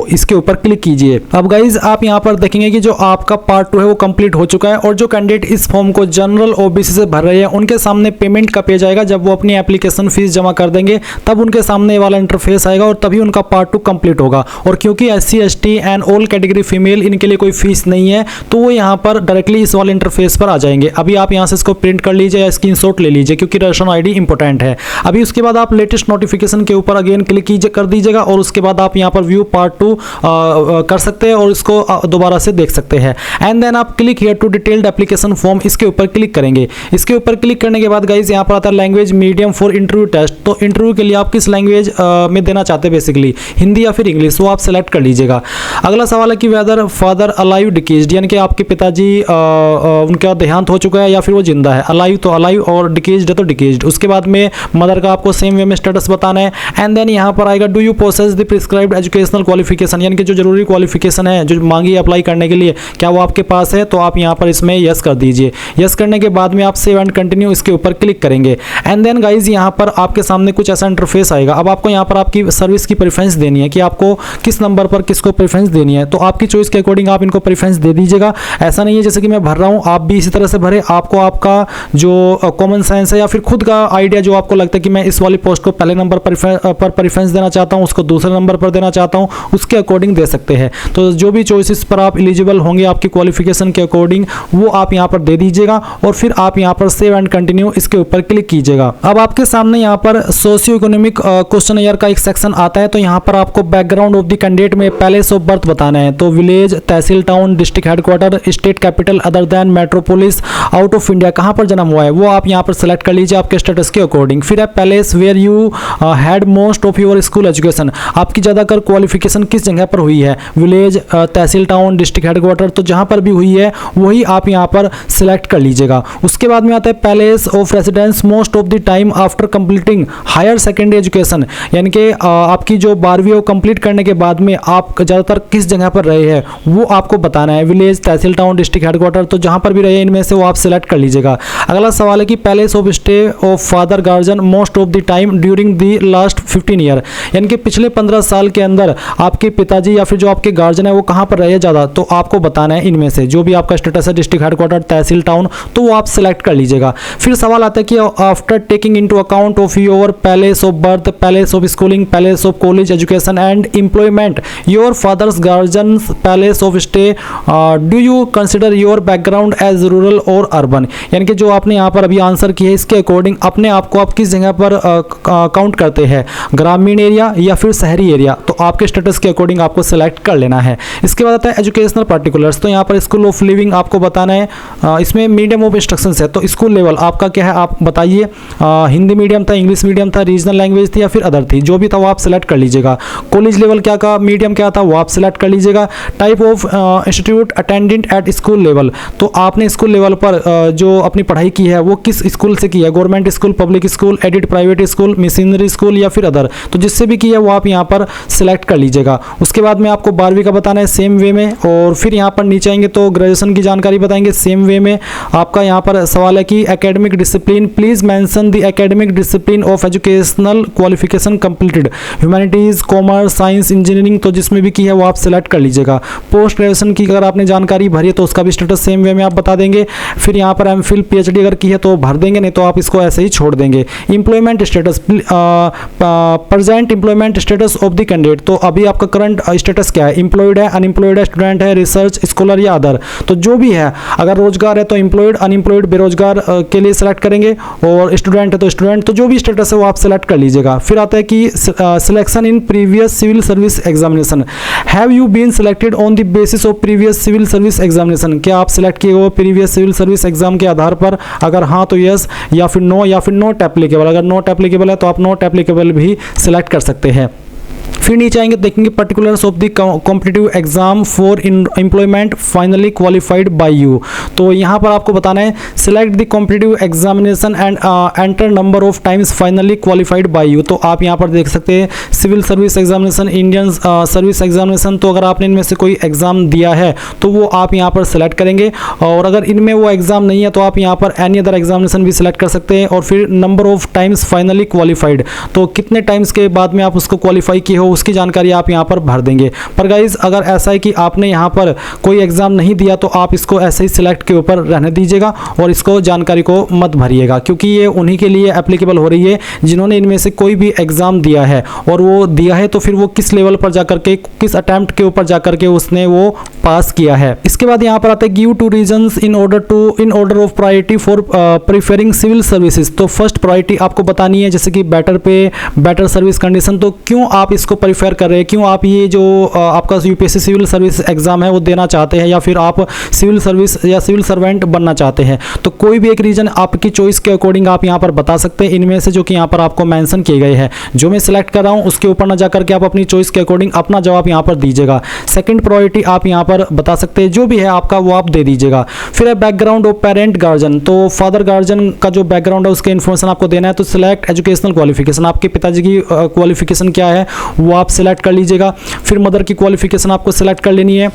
इसके ऊपर क्लिक कीजिए। अब गाइज आप यहाँ पर देखेंगे कि जो आपका पार्ट 2 है वो कंप्लीट हो चुका है, और जो कैंडिडेट इस फॉर्म को जनरल OBC से भर रहे हैं उनके सामने पेमेंट का पेज आएगा। जब वो अपनी एप्लीकेशन फीस जमा कर देंगे तब उनके सामने वाला इंटरफेस आएगा और तभी उनका पार्ट 2 कंप्लीट होगा। और क्योंकि SC ST and all category female इनके लिए कोई फीस नहीं है तो वो यहाँ पर डायरेक्टली इस वाले इंटरफेस पर आ जाएंगे। अभी आप यहाँ से इसको प्रिंट कर लीजिए या स्क्रीनशॉट ले लीजिए क्योंकि रेशन ID इंपॉर्टेंट है। अभी उसके बाद आप लेटेस्ट नोटिफिकेशन के ऊपर अगेन क्लिक कर दीजिएगा और उसके बाद आप यहाँ पर व्यू पार्ट 2 कर सकते हैं और इसको दोबारा से देख सकते हैं। एंड देन आप click here to detailed application form, इसके ऊपर क्लिक करेंगे। इसके ऊपर क्लिक करने के बाद गाइज यहाँ पर आता है language medium for interview test, तो इंटरव्यू के लिए आप किस लैंग्वेज में देना चाहते हैं, बेसिकली हिंदी या फिर इंग्लिश, वो आप सेलेक्ट कर लीजिएगा। अगला सवाल है कि वेदर फादर अलाइव डिकेज्ड, यानी कि आपके पिताजी उनका देहांत हो चुका है या फिर वो जिंदा है, अलाइव तो अलाइव और डिकेज्ड है तो डिकेज्ड। उसके बाद में मदर का आपको सेम वे में स्टेटस बताना है। एंड देन यहाँ पर आएगा do you possess the prescribed educational qualification, यानी कि जो जरूरी क्वालिफिकेशन है जो मांगी अप्लाई करने के लिए क्या वो आपके पास है, तो आप यहाँ पर इसमें यस कर दीजिए। यस करने के बाद में आप सेव एंड कंटिन्यू इसके ऊपर क्लिक करेंगे। एंड देन गाइज यहाँ पर आपके सामने कुछ ऐसा इंटरफेस आएगा। अब आपको यहाँ पर आपकी सर्विस की प्रेफरेंस देनी है कि आपको किस नंबर पर किसको प्रेफरेंस देनी है, तो आपकी चॉइस के अकॉर्डिंग आप इनको प्रेफरेंस दे दे दीजिएगा। ऐसा नहीं है जैसे कि मैं भर रहा हूँ, आप भी इसी तरह से भरे। आपको आपका जो कॉमन सेंस है या फिर खुद का आइडिया जो आपको लगता है कि मैं इस वाली पोस्ट को पहले नंबर पर प्रेफरेंस देना चाहता हूँ, उसको दूसरे नंबर पर देना चाहता हूँ, उसके अकॉर्डिंग दे सकते हैं। तो जो भी चॉइसेस पर आप एलिजिबल होंगे आपकी क्वालिफिकेशन के अकॉर्डिंग, वो आप यहाँ पर दे दीजिएगा और फिर आप यहाँ पर सेव एंड कंटिन्यू इसके ऊपर क्लिक कीजिएगा। अब आपके सामने यहाँ पर सोशियो इकोनॉमिक क्वेश्चन का एक सेक्शन आता है। तो यहाँ पर आपको बैकग्राउंड ऑफ द कैंडिडेट में प्लेस ऑफ बर्थ बताना है। तो village, tehsil, town, district headquarter, state capital other than metropolis, out of India, कहाँ पर जन्म हुआ है वो आप यहाँ पर सेलेक्ट कर लीजिए आपके स्टेटस के अकॉर्डिंग। फिर है place where you had most of your school education, आपकी ज़्यादातर क्वालिफिकेशन किस जगह पर हुई है, village, tehsil, town, district headquarter, तो जहाँ पर भी हुई है वही आप यहाँ पर सिलेक्ट कर लीजिएगा। उसके बाद में आता है place of residence most of the time after completing higher secondary education, यानी कि आपकी जो 12वीं कंप्लीट करने के बाद में आप ज़्यादातर किस जगह पर रहे हैं वो आपको बताना है। Village, tehsil, town, district headquarter, तो जहाँ पर भी रहे इनमें से वो आप सिलेक्ट कर लीजिएगा। अगला सवाल है कि place of stay of father guardian most of the time during the last 15 year, यानी कि पिछले 15 साल के अंदर आपके पिताजी या फिर जो आपके गार्जियन है वो कहाँ पर रहे ज़्यादा, तो आपको बताना है इनमें से जो भी आपका स्टेटस है, डिस्ट्रिक्ट हेडक्वार्टर, तहसील, टाउन, तो वो आप सिलेक्ट कर लीजिएगा। फिर सवाल आता है कि after taking into account of your place of birth, place of schooling, place of college education and employment, your father's guardians place of stay, do you consider your background as rural और urban, यानी कि जो आपने यहाँ पर अभी answer किया है इसके अकॉर्डिंग अपने आप को आप किस जगह पर काउंट करते हैं, ग्रामीण एरिया या फिर शहरी एरिया, तो आपके स्टेटस के अकॉर्डिंग आपको सेलेक्ट कर लेना है। इसके बाद आता है एजुकेशनल पर्टिकुलर्स, तो यहाँ पर स्कूल ऑफ लिविंग आपको बताना है, इसमें मीडियम ऑफ इंस्ट्रक्शन है, तो स्कूल लेवल आपका क्या है आप बताइए, हिंदी मीडियम था, इंग्लिश मीडियम था, रीजनल लैंग्वेज थी या फिर अदर थी, जो भी था वो आप सेलेक्ट कर लीजिएगा। कॉलेज लेवल क्या का मीडियम क्या था वो आप सेलेक्ट कर लीजिएगा। Type of institute attendant at school level, तो आपने स्कूल लेवल पर जो अपनी पढ़ाई की है वो किस स्कूल से की है, government school, public school, aided private school, missionary school या फिर अदर, तो जिससे भी की है वो आप यहाँ पर सिलेक्ट कर लीजिएगा। उसके बाद में आपको 12वीं का बताना है सेम वे में, और फिर यहाँ पर नीचे आएंगे तो ग्रेजुएशन की जानकारी बताएंगे सेम वे में। आपका यहाँ पर सवाल है कि academic discipline, please mention the academic discipline of educational qualification completed, humanities, commerce, science, engineering, तो जिसमें भी की है वो आप सिलेक्ट कर लीजिएगा। पोस्ट ग्रेजुएशन की अगर आपने जानकारी भरी है तो उसका भी स्टेटस सेम वे में आप बता देंगे। फिर यहाँ पर एमफिल, पीएचडी अगर की है तो भर देंगे, नहीं तो आप इसको ऐसे ही छोड़ देंगे। Employment status, present employment status of the candidate, तो अभी आपका करंट स्टेटस क्या है, एम्प्लॉयड है, अनएम्प्लॉयड है, स्टूडेंट है, रिसर्च स्कॉलर या अदर, तो जो भी है अगर रोजगार है तो एम्प्लॉयड, अनएम्प्लॉयड, बेरोजगार के लिए सेलेक्ट करेंगे, और स्टूडेंट है तो स्टूडेंट, तो जो भी स्टेटस है वो आप सेलेक्ट कर लीजिएगा। फिर आता है कि selection in previous civil service examination, have you been selected on the basis of previous civil service examination, क्या आप सिलेक्ट किए हो प्रीवियस सिविल सर्विस एग्जाम के आधार पर, अगर हाँ तो यस, या फिर नो, या फिर नॉट एप्लीकेबल, अगर नॉट एप्लीकेबल है तो आप नॉट एप्लीकेबल भी सिलेक्ट कर सकते हैं। फिर नीचे आएंगे देखेंगे particulars of the competitive exam for employment finally qualified by you, तो यहाँ पर आपको बताना है select the competitive examination and enter number of times finally qualified by you, तो आप यहाँ पर देख सकते हैं civil service examination, Indian service examination, तो अगर आपने इनमें से कोई एग्जाम दिया है तो वो आप यहाँ पर सेलेक्ट करेंगे, और अगर इनमें वो एग्जाम नहीं है तो आप यहाँ पर एनी अदर एग्जामिनेशन भी सिलेक्ट कर सकते हैं। और फिर number of times finally qualified, तो कितने टाइम्स के बाद में आप उसको क्वालिफाई किए हो उसकी जानकारी आप यहाँ पर भर देंगे। पर गाइज अगर ऐसा है कि आपने यहाँ पर कोई एग्जाम नहीं दिया तो आप इसको ऐसे ही सिलेक्ट के ऊपर रहने दीजिएगा और इसको जानकारी को मत भरिएगा, क्योंकि ये उन्हीं के लिए एप्लीकेबल हो रही है जिन्होंने इनमें से कोई भी एग्जाम दिया है, और वो दिया है तो फिर वो किस लेवल पर जाकर के, किस अटेम्प्ट के ऊपर जाकर के उसने वो पास किया है। इसके बाद यहाँ पर आता है give two reasons in order of priority for preferring civil services, तो फर्स्ट प्रायोरिटी आपको बतानी है, जैसे कि बेटर पे, बेटर सर्विस कंडीशन, तो क्यों आप इसको प्रीफर कर रहे हैं, क्यों आप ये जो आपका यूपीएससी सिविल सर्विस एग्जाम है वो देना चाहते हैं, या फिर आप सिविल सर्विस या सिविल सर्वेंट बनना चाहते हैं, तो कोई भी एक रीजन आपकी चॉइस के अकॉर्डिंग आप यहाँ पर बता सकते हैं इनमें से जो कि यहाँ पर आपको मेंशन किए गए हैं। जो मैं सिलेक्ट कर रहा हूँ उसके ऊपर ना जाकर के आप अपनी चॉइस के अकॉर्डिंग अपना जवाब यहाँ पर दीजिएगा। सेकंड प्रायोरिटी आप यहाँ पर बता सकते हैं, जो भी है आपका वो आप दे दीजिएगा। फिर है बैकग्राउंड ऑफ पेरेंट गार्जियन, तो फादर गार्जियन का जो बैकग्राउंड है उसके इन्फॉर्मेशन आपको देना है, तो सिलेक्ट एजुकेशनल क्वालिफिकेशन, आपके पिताजी की क्वालिफिकेशन क्या है वो आप सिलेक्ट कर लीजिएगा। फिर मदर की क्वालिफिकेशन आपको सिलेक्ट कर लेनी है।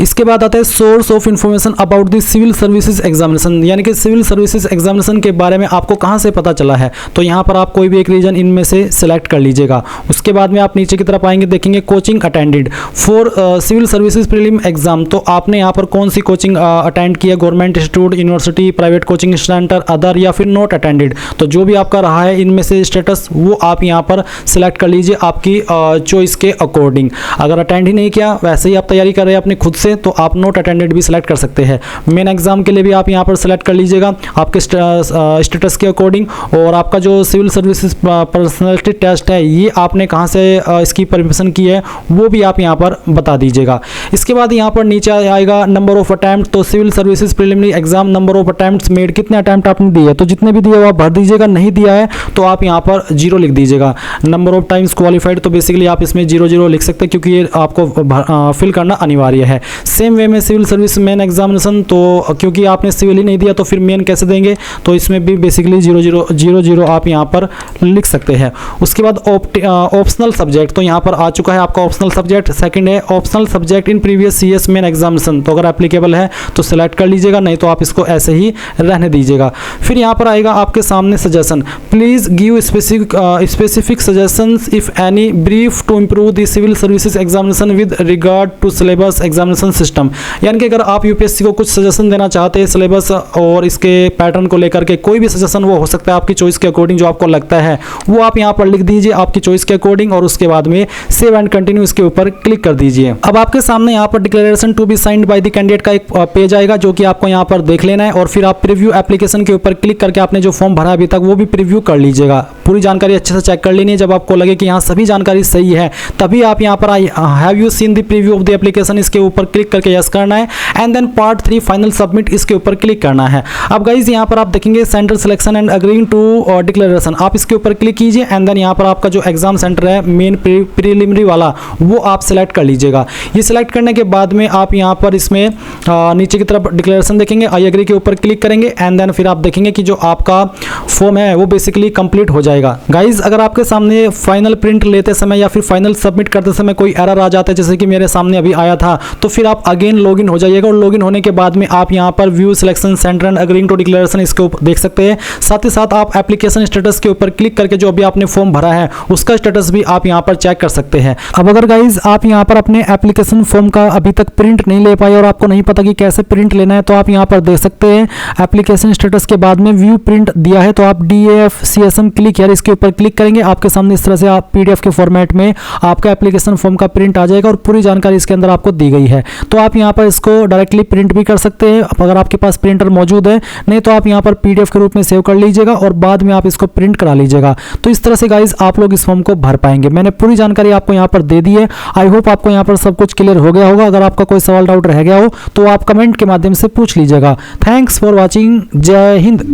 इसके बाद आता है source of information about the civil services examination, यानी कि सिविल सर्विसेज एग्जामिनेशन के बारे में आपको कहां से पता चला है। तो यहां पर आप कोई भी एक रीजन इनमें से सिलेक्ट कर लीजिएगा। उसके बाद में आप नीचे की तरफ आएंगे, देखेंगे coaching attended for civil services prelim exam. तो आपने यहाँ पर कौन सी कोचिंग अटेंड किया, government institute, university, private coaching center, other, या फिर नॉट अटेंडेड। तो जो भी आपका रहा है इनमें से स्टेटस वो आप यहाँ पर सिलेक्ट कर लीजिए आपकी चॉइस के अकॉर्डिंग। अगर अटेंड ही नहीं किया, वैसे ही आप तैयारी कर रहे हैं अपनी खुद से, तो आप नॉट अटेंडेड भी सिलेक्ट कर सकते हैं। मेन एग्जाम के लिए भी आप यहाँ पर सिलेक्ट कर लीजिएगा आपके स्टेटस के अकॉर्डिंग। और आपका जो सिविल सर्विसेज पर्सनैलिटी टेस्ट है ये आपने कहाँ से इसकी परमिशन की है वो भी आप यहाँ पर बता दीजिएगा। इसके बाद यहाँ पर नीचे आएगा नंबर ऑफ अटैम्प्ट। तो civil services preliminary exam number of attempts made, कितने अटैम्प्ट आपने दिए, तो जितने भी दिए वो आप भर दीजिएगा। नहीं दिया है तो आप यहाँ पर 0 लिख दीजिएगा। नंबर ऑफ टाइम्स क्वालिफाइड, तो बेसिकली आप इसमें 0 लिख सकते हैं क्योंकि ये आपको फिल करना अनिवार्य है। सेम वे में सिविल सर्विस मेन एग्जामिनेशन, तो क्योंकि आपने सिविल ही नहीं दिया तो फिर मेन कैसे देंगे, तो इसमें भी बेसिकली 0 आप यहाँ पर लिख सकते हैं। उसके बाद ऑप्शनल सब्जेक्ट, तो यहाँ पर आ चुका है आपका ऑप्शनल सब्जेक्ट। सेकंड है optional subject in previous CS main examination, तो अगर एप्लीकेबल है तो सिलेक्ट कर लीजिएगा, नहीं तो आप इसको ऐसे ही रहने दीजिएगा। फिर यहाँ पर आएगा आपके सामने suggestion, please give specific suggestions if any brief to improve the civil services examination with regard to syllabus examination system. यानी कि अगर आप यूपीएससी को कुछ सजेशन देना चाहते हैं सिलेबस और इसके पैटर्न को लेकर के, कोई भी सजेशन वो हो सकता है आपकी चॉइस के अकॉर्डिंग, जो आपको लगता है वो आप यहाँ पर लिख दीजिए आपकी चॉइस के अकॉर्डिंग, और उसके बाद में सेव एंड कंटिन्यू इसके ऊपर क्लिक कर दीजिए। अब आपके सामने यहाँ पर declaration to be signed by the candidate का एक पेज आएगा जो कि आपको यहाँ पर देख लेना है, और फिर आप प्रीव्यू एप्लीकेशन के ऊपर क्लिक करके आपने जो फॉर्म भरा अभी तक वो भी प्रीव्यू कर लीजिएगा। पूरी जानकारी अच्छे से चेक कर लेनी है। जब आपको लगे कि यहाँ सभी जानकारी सही है तभी आप यहाँ पर have you seen the preview of the application इसके ऊपर क्लिक करके यस करना है, and then part 3 final submit इसके ऊपर क्लिक करना है। अब गाइज यहाँ पर आप देखेंगे center selection and agreeing to declaration, आप इसके ऊपर क्लिक कीजिए, एंड देन यहाँ पर आपका जो एग्जाम सेंटर है मेन प्रीलिमिनरी वाला वो आप सिलेक्ट कर लीजिएगा। ये सिलेक्ट करने के बाद में आप यहाँ पर इसमें नीचे की तरफ डिक्लेरेशन देखेंगे, आई एग्री के ऊपर क्लिक करेंगे, एंड देन फिर आप देखेंगे कि जो आपका फॉर्म है वो बेसिकली कंप्लीट हो जाएगा। गाइज अगर आपके सामने फाइनल प्रिंट लेते समय या फिर फाइनल सबमिट करते समय कोई एरर आ जाता है, जैसे कि मेरे सामने अभी आया था, तो फिर आप अगेन लॉगिन हो जाइएगा, और लॉगिन होने के बाद में आप यहाँ पर view selection center and agreeing to declaration इसके ऊपर देख सकते हैं। साथ ही साथ आप एप्लीकेशन स्टेटस के ऊपर क्लिक करके जो अभी आपने फॉर्म भरा है उसका स्टेटस भी आप यहाँ पर चेक कर सकते हैं। अब अगर गाइज आप यहाँ पर अपने एप्लीकेशन फॉर्म का अभी तक प्रिंट नहीं ले पाए और आपको नहीं पता कि कैसे प्रिंट लेना है, तो आप यहाँ पर देख सकते हैं एप्लीकेशन स्टेटस के बाद में व्यू प्रिंट दिया है, तो आप DAF/CSM क्लिक यार इसके ऊपर क्लिक करेंगे, आपके सामने इस तरह से आप PDF के फॉर्मेट में आपका एप्लीकेशन फॉर्म का प्रिंट आ जाएगा और पूरी जानकारी इसके अंदर आपको दी गई है। तो आप यहाँ पर इसको डायरेक्टली प्रिंट भी कर सकते हैं अगर आपके पास प्रिंटर मौजूद है, नहीं तो आप यहाँ पर PDF के रूप में सेव कर लीजिएगा और बाद में आप इसको प्रिंट करा लीजिएगा। तो इस तरह से गाइज आप लोग इस फॉर्म को भर पाएंगे। मैंने पूरी जानकारी आपको यहाँ पर दे दी है। आई होप आपको यहाँ पर सब कुछ क्लियर हो गया होगा। अगर आपका कोई सवाल डाउट रह गया हो तो आप कमेंट के माध्यम से पूछ लीजिएगा। Thanks for watching. जय हिंद।